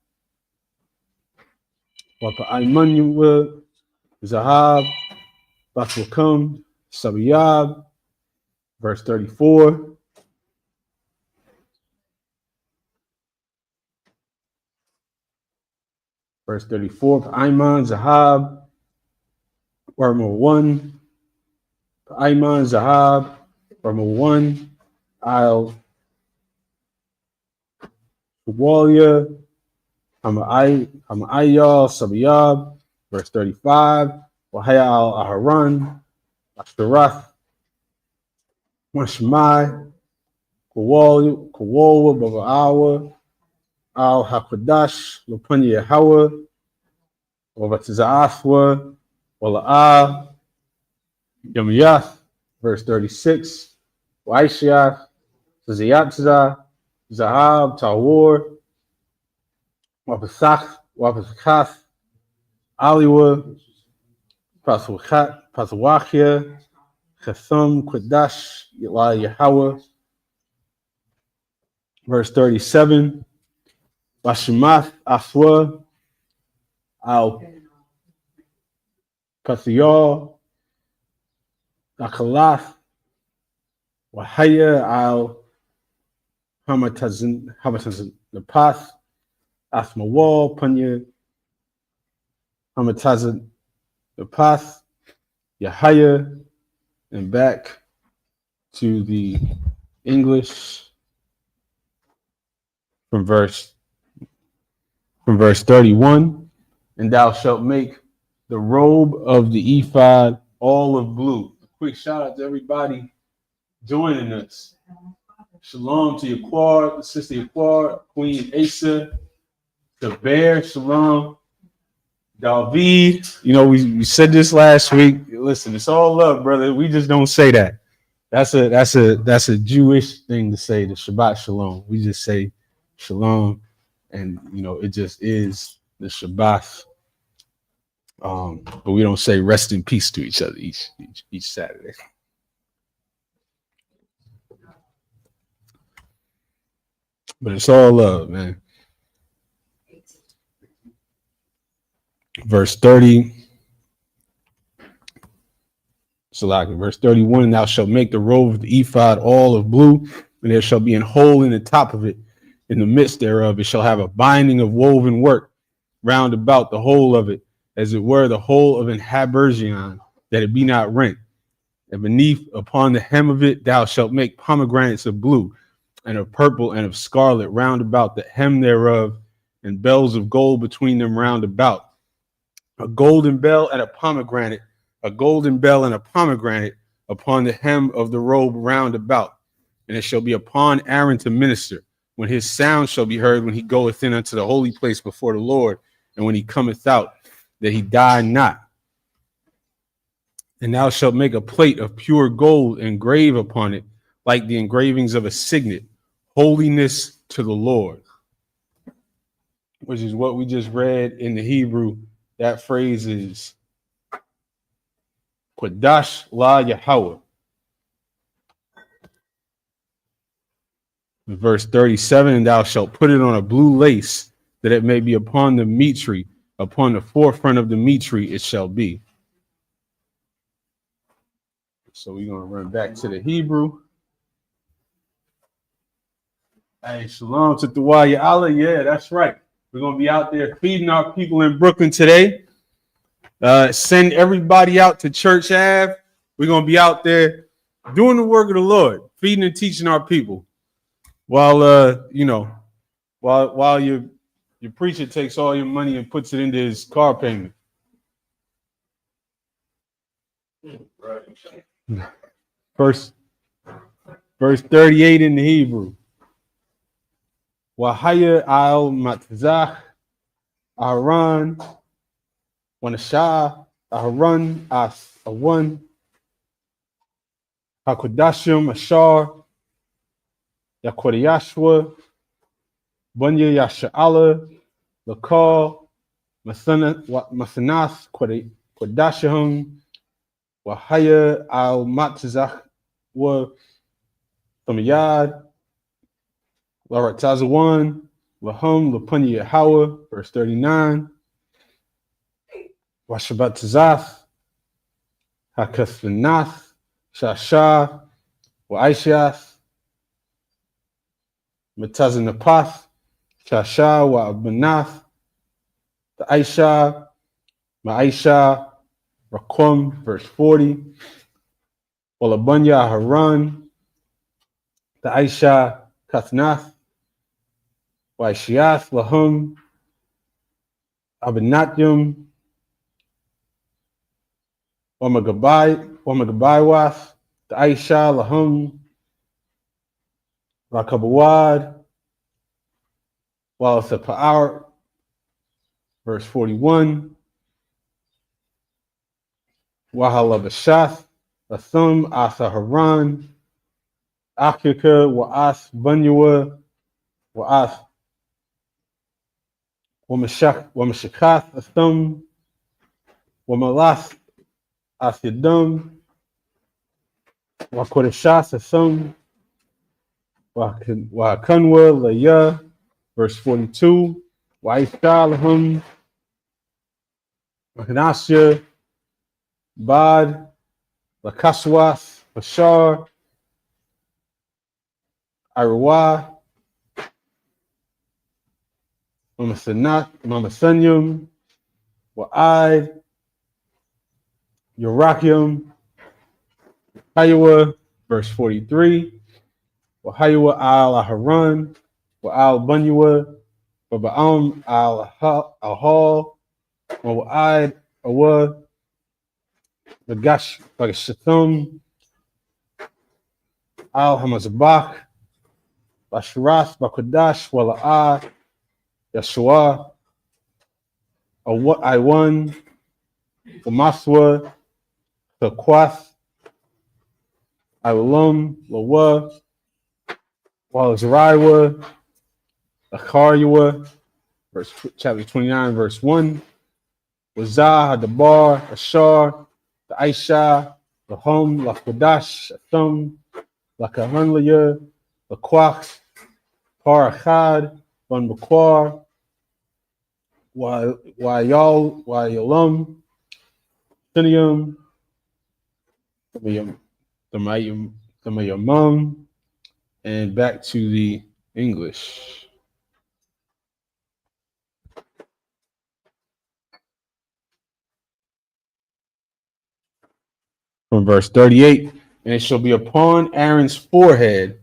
wa pa'aimanyua zahab batwakum sabiyab, verse 34. Verse 34, Ayman Zahab, Rama 1. Ayman Zahab, Rama 1. Al Walia, Ayyal Sabiyab, verse 35. Wahaya al Aharan, Ashtarath, Mashmai, Kawalwa, Babaawa, Al Hakwadash, Lapunya Hawa, Wabatizaathwa, Wala'ah, Yamyath, verse 36. Waishiath, Zayatza, Zahab, Tawar, Wapathath, Aliwa, Paswachia, Chatham, Qudash, Yahweh, verse 37. Bashimath, Aswa, Al Pathiyal, Akalath, Wahaya, Al Hamatazin, Napath, Athmawal, Punya, Hamatazin, Napath, Yahaya, and back to the English from verse 31. And thou shalt make the robe of the ephod all of blue. A quick shout out to everybody joining us. Shalom to Yaquar, Sister Yaquar, Queen Asa, the Bear, Shalom, David. You know, we said this last week. Listen, it's all love, brother. We just don't say that. That's a Jewish thing to say, the Shabbat Shalom. We just say Shalom, and you know, it just is the Shabbat. But we don't say rest in peace to each other each Saturday. But it's all love, man. Verse 30. Verse 31, thou shalt make the robe of the ephod all of blue, and there shall be an hole in the top of it. In the midst thereof, it shall have a binding of woven work round about the whole of it, as it were the whole of an habergeon, that it be not rent. And beneath, upon the hem of it, thou shalt make pomegranates of blue, and of purple, and of scarlet round about the hem thereof, and bells of gold between them round about. A golden bell and a pomegranate upon the hem of the robe round about. And it shall be upon Aaron to minister, when his sound shall be heard, when he goeth in unto the holy place before the Lord, and when he cometh out, that he die not. And thou shalt make a plate of pure gold, and engrave upon it, like the engravings of a signet, holiness to the Lord. Which is what we just read in the Hebrew. That phrase is Quadash La Yahweh. Verse 37, and thou shalt put it on a blue lace, that it may be upon the mitre, upon the forefront of the mitre it shall be. So we're going to run back to the Hebrew. Hey, shalom to Tawaya Allah. Yeah, that's right. We're going to be out there feeding our people in Brooklyn today. Send everybody out to Church Ave. We're going to be out there doing the work of the Lord, feeding and teaching our people. While while your preacher takes all your money and puts it into his car payment. Right. Verse 38 in the Hebrew. Wahaya al Matzach Aharon Wanashah Aharon As Awan Hakodashim Ashar Yakodiyashwa Bunya Yasha'ala Lakal Masanath Kodashahum Wahaya al Matzach wa Thamiyad Laratazawan Lahum Lapunya Hawa, verse 39. Washabat Tazath Hakathanath Shasha Wa'ishath Matazanapath Shasha Wa'abanath The Aisha, Ma'aisha, Rakum, verse 40. Walabunya Haran, the Aisha Kathnath, Waishiath Lahum, Abinatyum, Wamagabaiwath, the Aisha Lahum, Rakabawad, Walasapa'ar, verse 41. Wahalabashath, Athum, Asaharan, Akika, Wa'ath, Bunyua, Wa'ath, Wamashakath, Athum, Wamalath, Athidum, Wakodeshas, Athum, Wakanwa, Laya, verse 42. Waisha, Wakanasya, Bad, Lakaswath, Bashar, Arwa, Mamasanyum, Wa'ad, Yerakim, Hayawa, verse 43. Wahayawa al Aharon, Wa'al Bunyua, Waba'am al Ahal, Wa'ad Awa, Bagash, Bagashathum, al Hamazabach, Basharath, Bakodash, Wala'ah, Yeshua, Iwan, Wamaswa, Thakwath, Iwalum, Lawa, Walazariwa, Akariwa, chapter 29, verse 1. Wazah, Hadabar, Ashar, the Aisha, Lahum, Lakodash, Athum, Lakahanlaya, Lakwach, Parachad, Ban Bakwar, Wayalum, Sinium, the Mayamum, and back to the English. From verse 38, and it shall be upon Aaron's forehead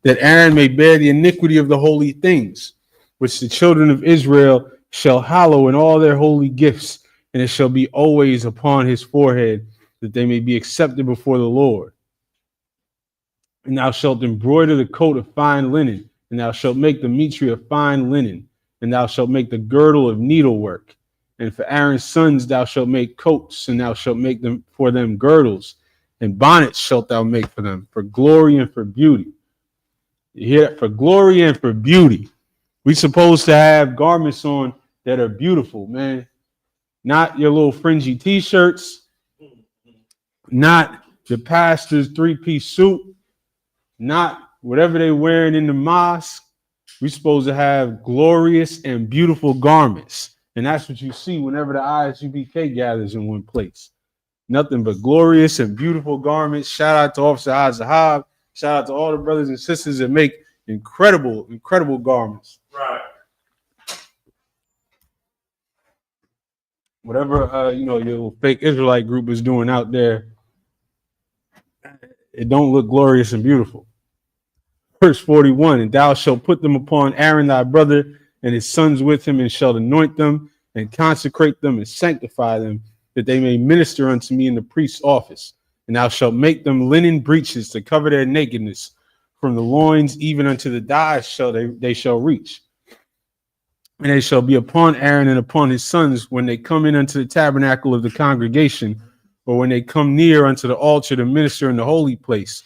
that Aaron may bear the iniquity of the holy things, which the children of Israel shall hallow in all their holy gifts, and it shall be always upon his forehead, that they may be accepted before the Lord. And thou shalt embroider the coat of fine linen, and thou shalt make the mitre of fine linen, and thou shalt make the girdle of needlework. And for Aaron's sons thou shalt make coats, and thou shalt make them for them girdles, and bonnets shalt thou make for them, for glory and for beauty. You hear that? For glory and for beauty. We supposed to have garments on that are beautiful, man. Not your little fringy t-shirts, not the pastor's three-piece suit, not whatever they're wearing in the mosque. We're supposed to have glorious and beautiful garments. And that's what you see whenever the ISUBK gathers in one place. Nothing but glorious and beautiful garments. Shout out to Officer Azahab. Shout out to all the brothers and sisters that make incredible, incredible garments. Right. Whatever your fake Israelite group is doing out there, it don't look glorious and beautiful. Verse 41, and thou shalt put them upon Aaron thy brother and his sons with him, and shalt anoint them and consecrate them and sanctify them, that they may minister unto me in the priest's office. And thou shalt make them linen breeches to cover their nakedness, from the loins even unto the thighs they shall reach. And they shall be upon Aaron and upon his sons when they come in unto the tabernacle of the congregation, or when they come near unto the altar to minister in the holy place,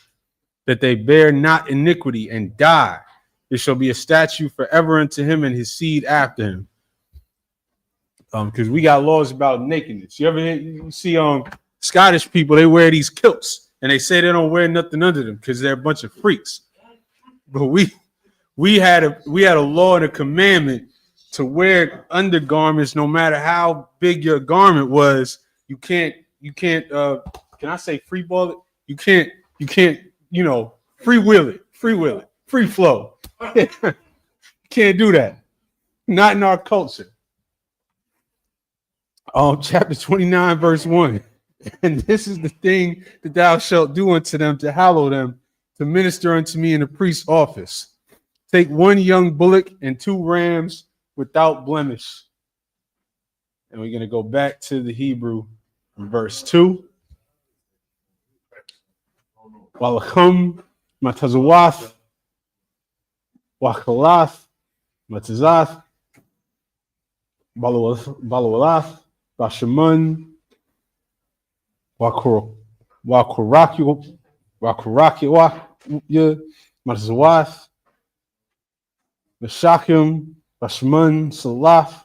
that they bear not iniquity and die. There shall be a statute forever unto him and his seed after him. Because we got laws about nakedness. You see Scottish people, they wear these kilts, and they say they don't wear nothing under them because they're a bunch of freaks. But we had a law and a commandment to wear undergarments, no matter how big your garment was. You can't can I say free ball it? You can't free will it, free flow. Can't do that. Not in our culture. Chapter 29, verse 1. And this is the thing that thou shalt do unto them to hallow them, to minister unto me in the priest's office. Take one young bullock and 2 rams without blemish. And we're going to go back to the Hebrew in verse 2. Walachum matazawath wachalath matazath balawalath bashamun wakurakiwa matazawath Meshakim bashamun salaf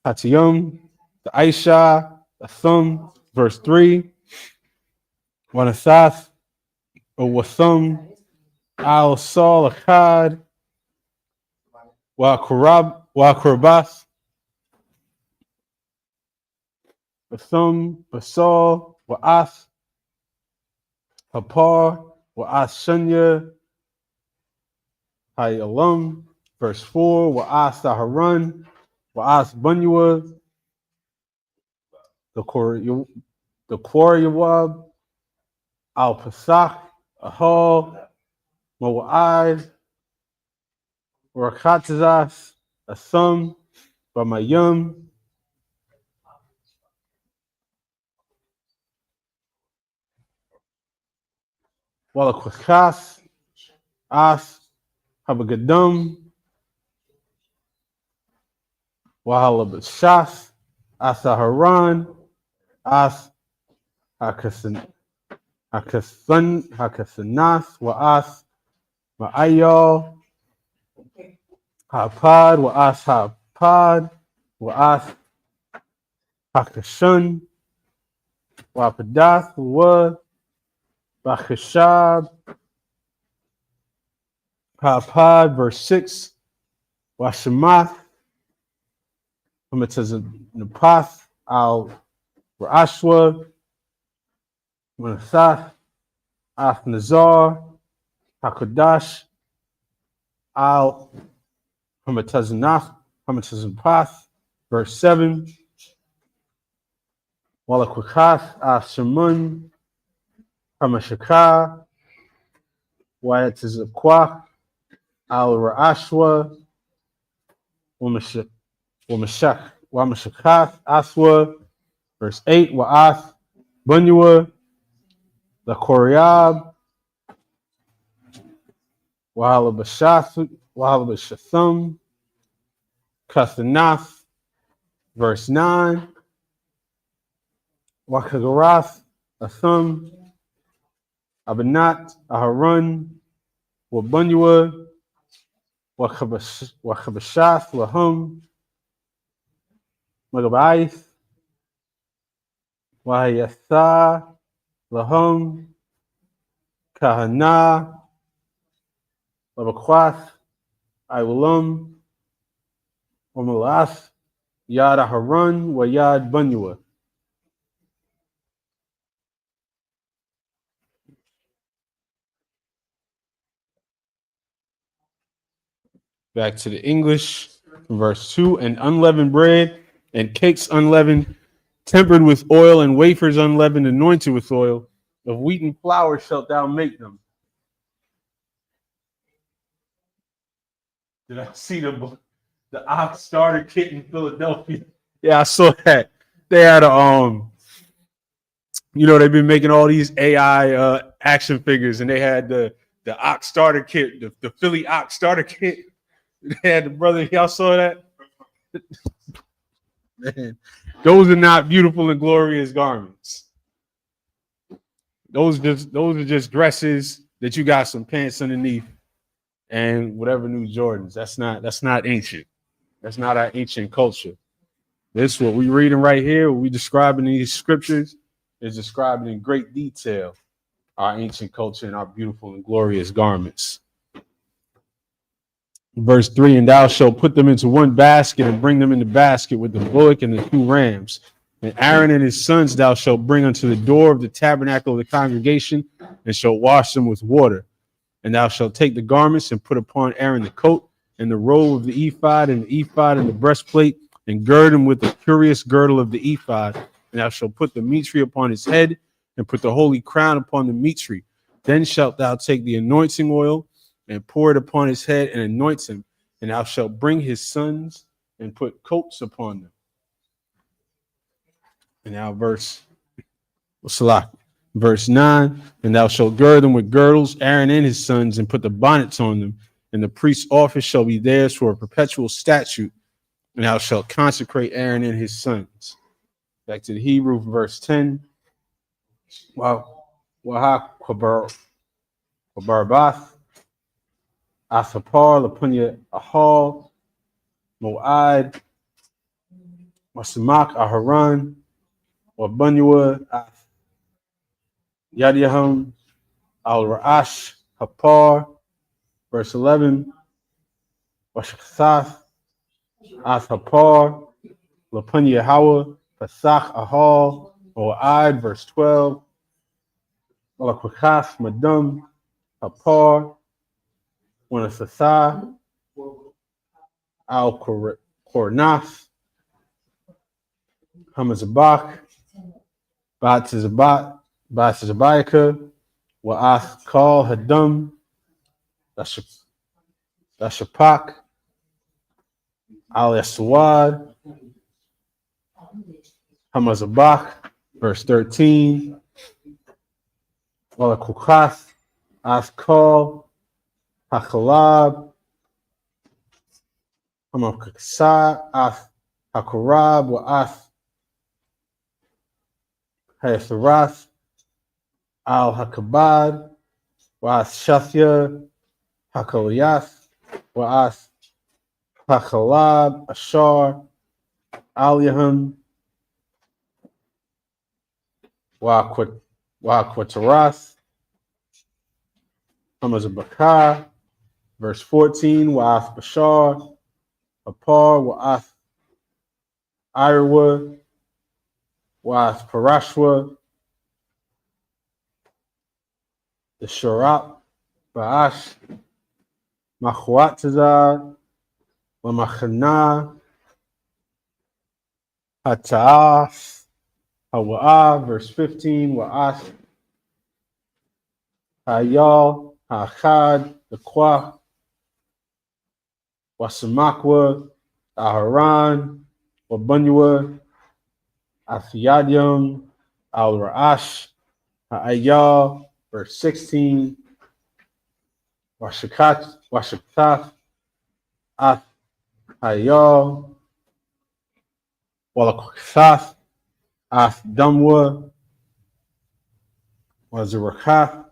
Hatiyum, the Aisha, the Thumb, verse 3. Wanathath, or Wathum, Al Sol Akkad, Wa Kurabath, Wathum, Basal, Wa'ath, Hapar, Wa'ath Shunya, Hayalum, verse 4. Wa'ath Saharan, Wa'as Bunyua, the Koryawab, Al Pasach, Ahal, Mo'ad, Rakatazas, Asum, Bamayum, Walakwachas, As, Habagadum, Wahalabashas, Asaharan, As Hakasanas, Wa'as Ma'ayal, Hapad, Wa'as Hapad, Wa'as Hakashun, Wa'apadath, Wa, Bachashab, Hapad, verse 6, Washamath, Napath, Al Rashwa, Manasath, Af Nazar, Hakodash, Al Hamatazanath, verse 7, Walakwakath, Af Shamun, Hamashakah, Wayatazakwa, Al Rashwa, Wamashakath, Aswa, verse 8, Wa'ath, Bunyua, the Koryab, Wahalabashathum, Kathanath, verse 9, Wakagarath, Athum, Abanat, Aharun, Wabunyua, Wakabashath, Lahum, Magabaith, Wahayatha, Lahum, Kahana, Labakwath, Iwalum, Wamalath, Yad Aharun, Wayad Bunyua. Back to the English, verse 2, and unleavened bread and cakes unleavened, tempered with oil, and wafers unleavened, anointed with oil, of wheaten flour shalt thou make them. Did I see the ox starter kit in Philadelphia? Yeah, I saw that. They had they've been making all these AI action figures, and they had the ox starter kit, the Philly ox starter kit. They had the brother. Y'all saw that? Man, those are not beautiful and glorious garments. Those are just dresses that you got some pants underneath and whatever new Jordans. That's not ancient. That's not our ancient culture. This what we reading right here, what we describing in these scriptures is describing in great detail our ancient culture and our beautiful and glorious garments. Verse 3, and thou shalt put them into one basket and bring them in the basket with the bullock and the 2 rams. And Aaron and his sons thou shalt bring unto the door of the tabernacle of the congregation, and shalt wash them with water. And thou shalt take the garments and put upon Aaron the coat and the robe of the ephod and the breastplate and gird him with the curious girdle of the ephod. And thou shalt put the mitre upon his head, and put the holy crown upon the mitre. Then shalt thou take the anointing oil and pour it upon his head and anoint him. And thou shalt bring his sons and put coats upon them. And now verse 9, and thou shalt gird them with girdles, Aaron and his sons, and put the bonnets on them. And the priest's office shall be theirs for a perpetual statute. And thou shalt consecrate Aaron and his sons. Back to the Hebrew, verse 10. Wahak Barbath, Asapar, Lapunya Ahal, Moad, Masamak, Aharan, Wabunyua, Yadiyaham, Al Ra'ash, Hapar, verse 11. Washaksath, Athapar, Lapunya Hawa, Pasach Ahal, Moad, verse 12. Walakwachas, Madum, Hapar, Wanasasa, Al Kornas, Hamazabak, Batzabayaka, Wa'ath Kal Hadum, Dashapak, Al Yaswad, Hamazabak, verse 13. Walakukas, Askal, Hakalab, Hamakasa, As Hakarab, Wa'as Hayasaras, Al Hakabad, Wa'as Shafya, Hakoyas, Wa'as Hakalab, Ashar, Al Yaham, Wa'akwataras, Hamazabakar, verse 14, Wa'ath Bashar, Apar, Wa'ath Irawa, Wa'ath Parashwa, the Sharap, Ba'ash, Machwatazar, Lamachana, Hata'af, Hawa'ah, verse 15, Wa'ath Hayal, Hachad, the Kwah, Wasamakwa, Aharan, Wabunyua, Afiyadyam, Al Ra'ash, Ha'ayal, verse 16, Washaktath, Ath Hayal, Walakwath, Ath Damwa, Wazirakath,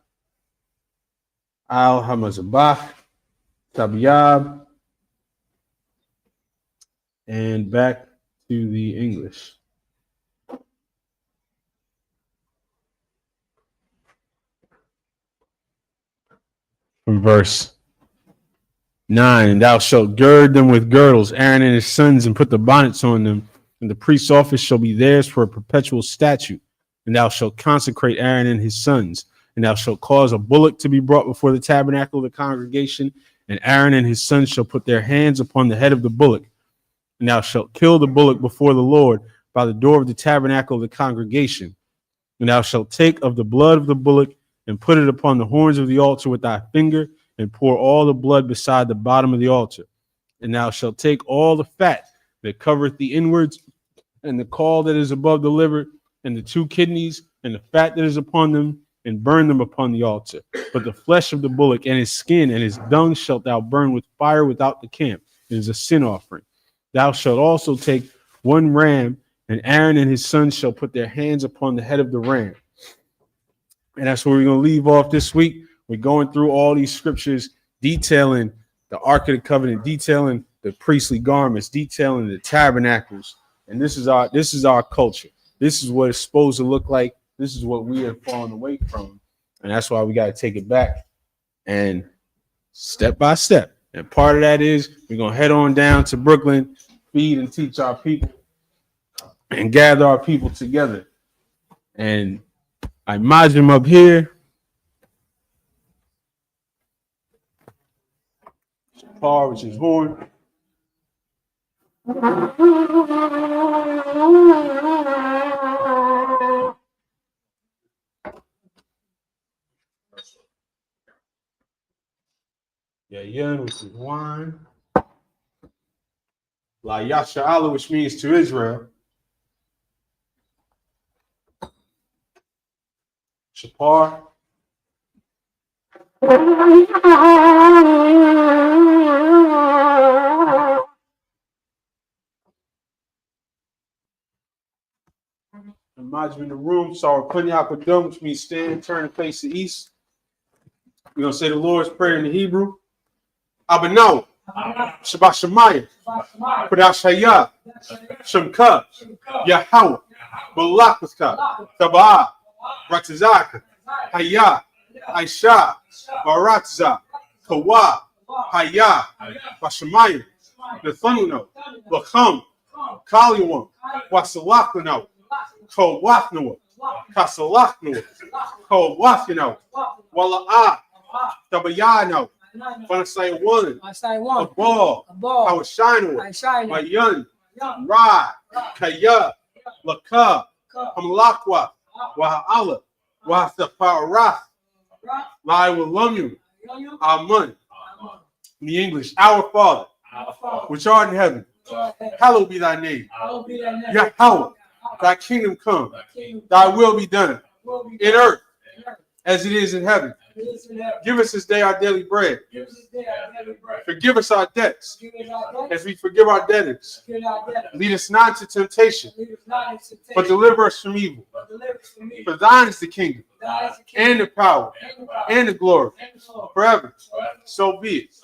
Al Hamazabach, Tabyab, and back to the English. From verse 9, and thou shalt gird them with girdles, Aaron and his sons, and put the bonnets on them, and the priest's office shall be theirs for a perpetual statute. And thou shalt consecrate Aaron and his sons, and thou shalt cause a bullock to be brought before the tabernacle of the congregation, and Aaron and his sons shall put their hands upon the head of the bullock. And thou shalt kill the bullock before the Lord by the door of the tabernacle of the congregation. And thou shalt take of the blood of the bullock and put it upon the horns of the altar with thy finger, and pour all the blood beside the bottom of the altar. And thou shalt take all the fat that covereth the inwards, and the caul that is above the liver, and the two kidneys, and the fat that is upon them, and burn them upon the altar. But the flesh of the bullock and his skin and his dung shalt thou burn with fire without the camp. It is a sin offering. Thou shalt also take one ram, and Aaron and his sons shall put their hands upon the head of the ram. And that's where we're going to leave off this week. We're going through all these scriptures, detailing the Ark of the Covenant, detailing the priestly garments, detailing the tabernacles. And this is our culture. This is what it's supposed to look like. This is what we have fallen away from. And that's why we got to take it back and step by step. And part of that is we're going to head on down to Brooklyn, feed and teach our people, and gather our people together. And I imagine up here. Par, which is horn. Yeah, which is wine. La Yasha'Allah, which means to Israel. Shapar. Imagine in the room, Sarah Punyakadum, which means stand, turn, and face the east. We're going to say the Lord's Prayer in the Hebrew. Abanaw, Shabbat Shemayah, Padashaya, Shemka, Yahweh, Balakaka, Tabah, Ratazaka, Hayah, Aisha, Baratza, Kawa, Hayah, Bashamayah, Nathanuno, Lakam, Kaliwan, Wasalakano, Kowafnoa, Kasalaknoa, Kowafino, Wala'ah, Tabayano, Vanasai one, a ball, Hawashino, Mayan, Ra, Kaya, Laka, Hamalakwa, Waha'ala, Wahathaparath, Lai Walamu, Amun. In the English, our Father, which art in heaven, hallowed be thy name. Yahweh, thy kingdom come, thy will be done, in earth as it is in heaven. Give us this day our daily bread. Forgive us our debts, as we forgive our debtors. Lead us not into temptation, but deliver us from evil. For thine is the kingdom, and the power, and the glory, forever. So be it.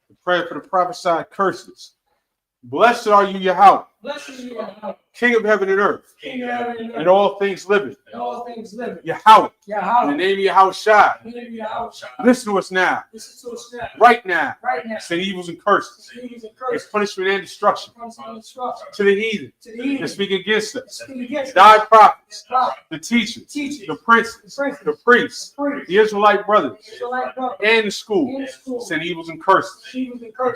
The prayer for the prophesied curses. Blessed are you, Yahweh, King of heaven and earth, and all things living. Yahweh, in the name of Yahweh Shai. Listen to us now, right now. Send evils and curses, its punishment and destruction to the heathen that speak against us, thy prophets, the teachers, the princes, the priests, the Israelite brothers, and the school. Send evils and curses,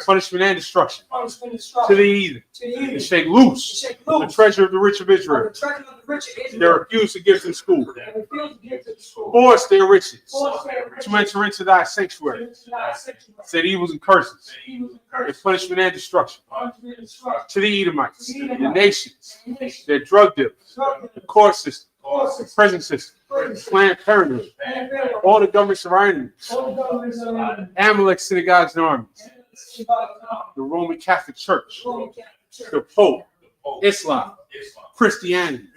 punishment and destruction to the heathen, and shake loose the treasure of the rich of Israel. They refuse to give to the school. Force their riches to enter into thy sanctuary. Said evils and curses, and punishment and destruction to the Edomites, the nations, their drug dealers, the court system, the prison system, Planned Parenthood, all the governments of our enemies, Amalek synagogues and armies, the Roman Catholic Church, the Pope, Islam, Christianity,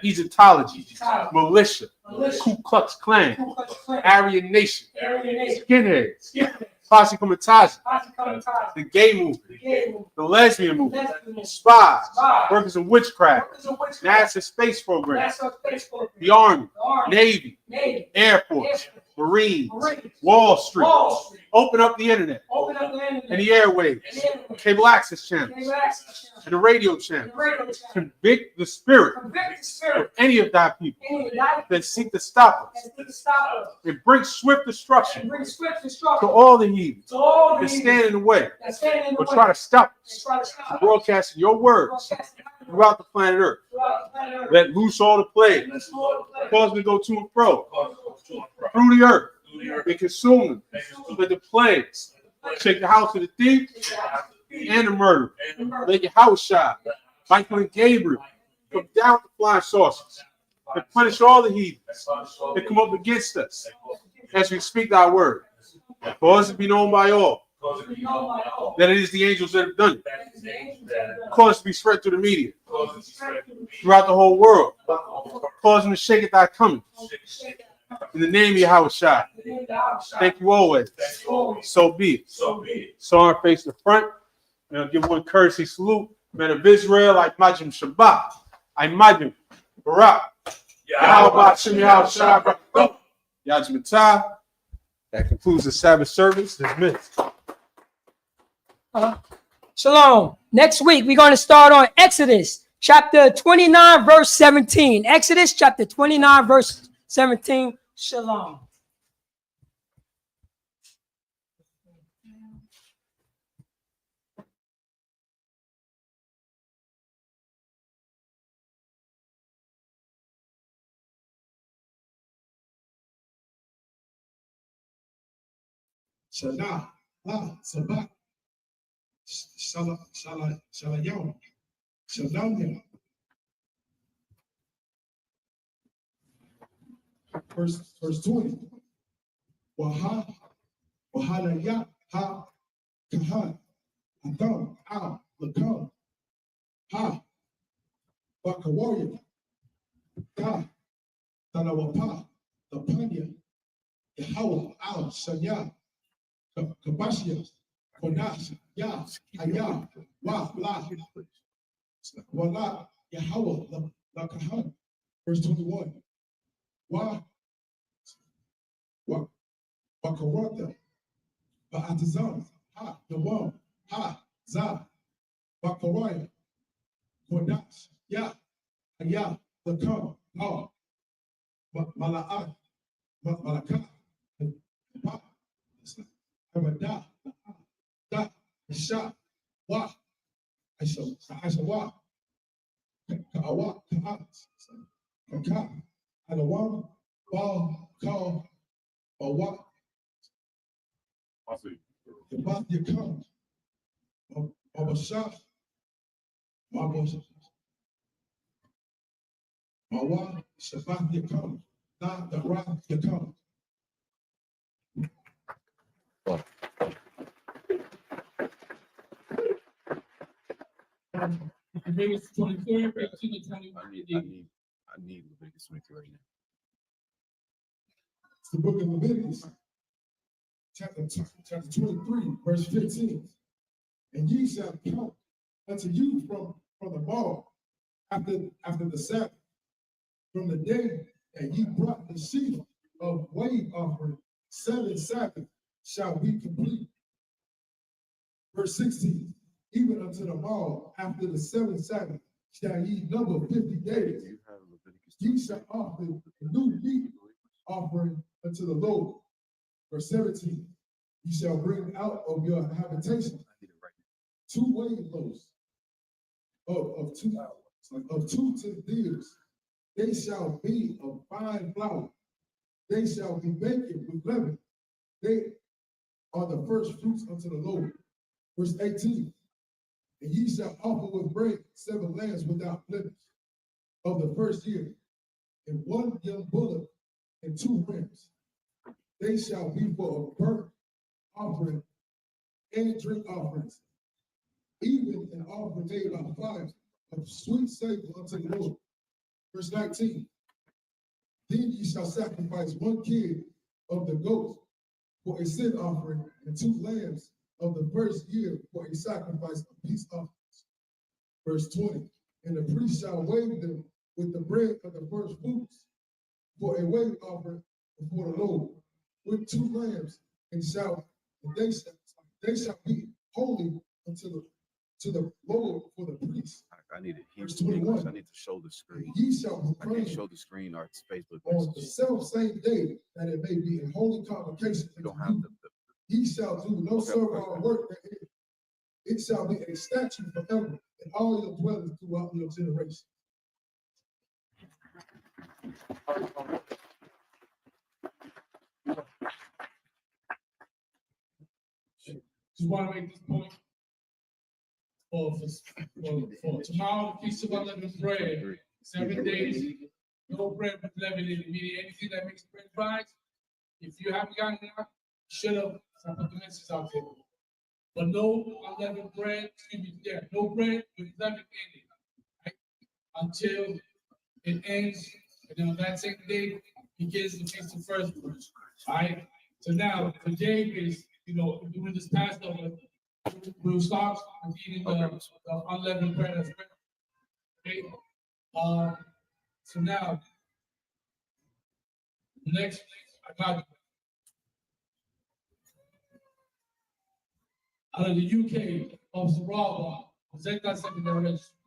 Egyptology, militia, Ku Klux Klan, Aryan Nation, skinheads, Posse Comitatus, the gay movement, the lesbian movement, spies, workers of witchcraft, NASA space program, the Army, Navy, Air Force, Marines, Wall Street. Open up the internet and the airwaves, cable access channels, and the radio channels. Convict the spirit of any of thy people that seek to stop us, and bring swift destruction to all the heathens that stand in the way or try to stop us from broadcasting your words throughout the planet Earth. Let loose all the plagues, cause them to go to and fro through the earth and consume them. Let the plagues shake the house of the thief and the murderer. Let your house shine. Michael and Gabriel come down with the flying saucers and punish all the heathens that come up against us as we speak thy word. Cause it to be known by all that it is the angels that have done it. Cause it to be spread through the media throughout the whole world. Cause them to shake at thy coming. In the name of Yahweh Shai. Thank you always. So be it. So on face the front. I'll give one courtesy salute. Man of Israel, I imagine Shabbat. I imagine Barak. Yahweh Shem Yahweh Shai. Yajmatah. That concludes the Sabbath service. Dismissed. Shalom. Next week, we're going to start on Exodus chapter 29, verse 17. Exodus chapter 29, verse 17. Shalom. Shana, Sabbath, Shalayam, Shalanya. Verse 20. Wahalaya, ha, kaha, adam, lakam, ha, bakawarya, da, tanawapa, the panya, Yahweh, al, shanya, kabashia, konash, ya, aya, wa, la, wala, Yahweh, la kahan. Verse 21. Wakarata, Ba'atazam, ha, Nawam, ha, za, Bakaraya, Kodash, ya, aya, lakam, ha, mala'at, malaka, pa, hamada, da, sha, wa, aisha, wa, ka'awa, ka'at, kaka, alawam, ba, ka, bawa, the yakam, Babasha, Babasha, Bawa, Shabbat yakam, not the rock yakam. Leviticus 23, 15 to 21. I need Leviticus 23 right now. It's the book of Leviticus, chapter 23, verse 15. And ye shall come unto you from the morrow after the Sabbath, from the day that ye brought the sheaf of wave offering, 7 Sabbaths shall be complete. Verse 16, even unto the morrow after the 7th Sabbath shall ye number 50 days. Ye shall offer a new meat offering unto the Lord. Verse 17, ye shall bring out of your habitation 2 wave loaves of 2 deers. They shall be of fine flour. They shall be baked with leaven. They are the first fruits unto the Lord. Verse 18, and ye shall offer with bread 7 lambs without blemish of the first year, and 1 young bullock and 2 rams. They shall be for a burnt offering and drink offerings, even an offering made by fire of sweet savor unto the Lord. Verse 19, then ye shall sacrifice 1 kid of the goats for a sin offering, and 2 lambs of the first year for a sacrifice of peace offerings. Verse 20, and the priest shall wave them with the bread of the first fruits for a wave offering before the Lord, with 2 lambs, and they shall be holy unto the Lord for the priest. I need it. Verse 21. I need to show the screen. Ye shall I can't show the screen or it's Facebook. on the self-same day that it may be a holy convocation. You don't have the Ye shall do no servile work therein. It shall be a statute forever in all your dwellings throughout your generations. Just want to make this point. For tomorrow, the Feast of Unleavened Bread, 7 days, no bread with leaven in it, meaning anything that makes bread rise. If you haven't gotten it out, shut up. I put the message out there. But no unleavened bread, no bread with leaven in it, right? Until it ends, and then on that same day begins the Feast of First Fruits. All right. So now today is, doing this Passover, we'll start eating the unleavened bread as well. Okay. So now, next, I got out of the UK, Officer Rawa, Executive Secretary Registry.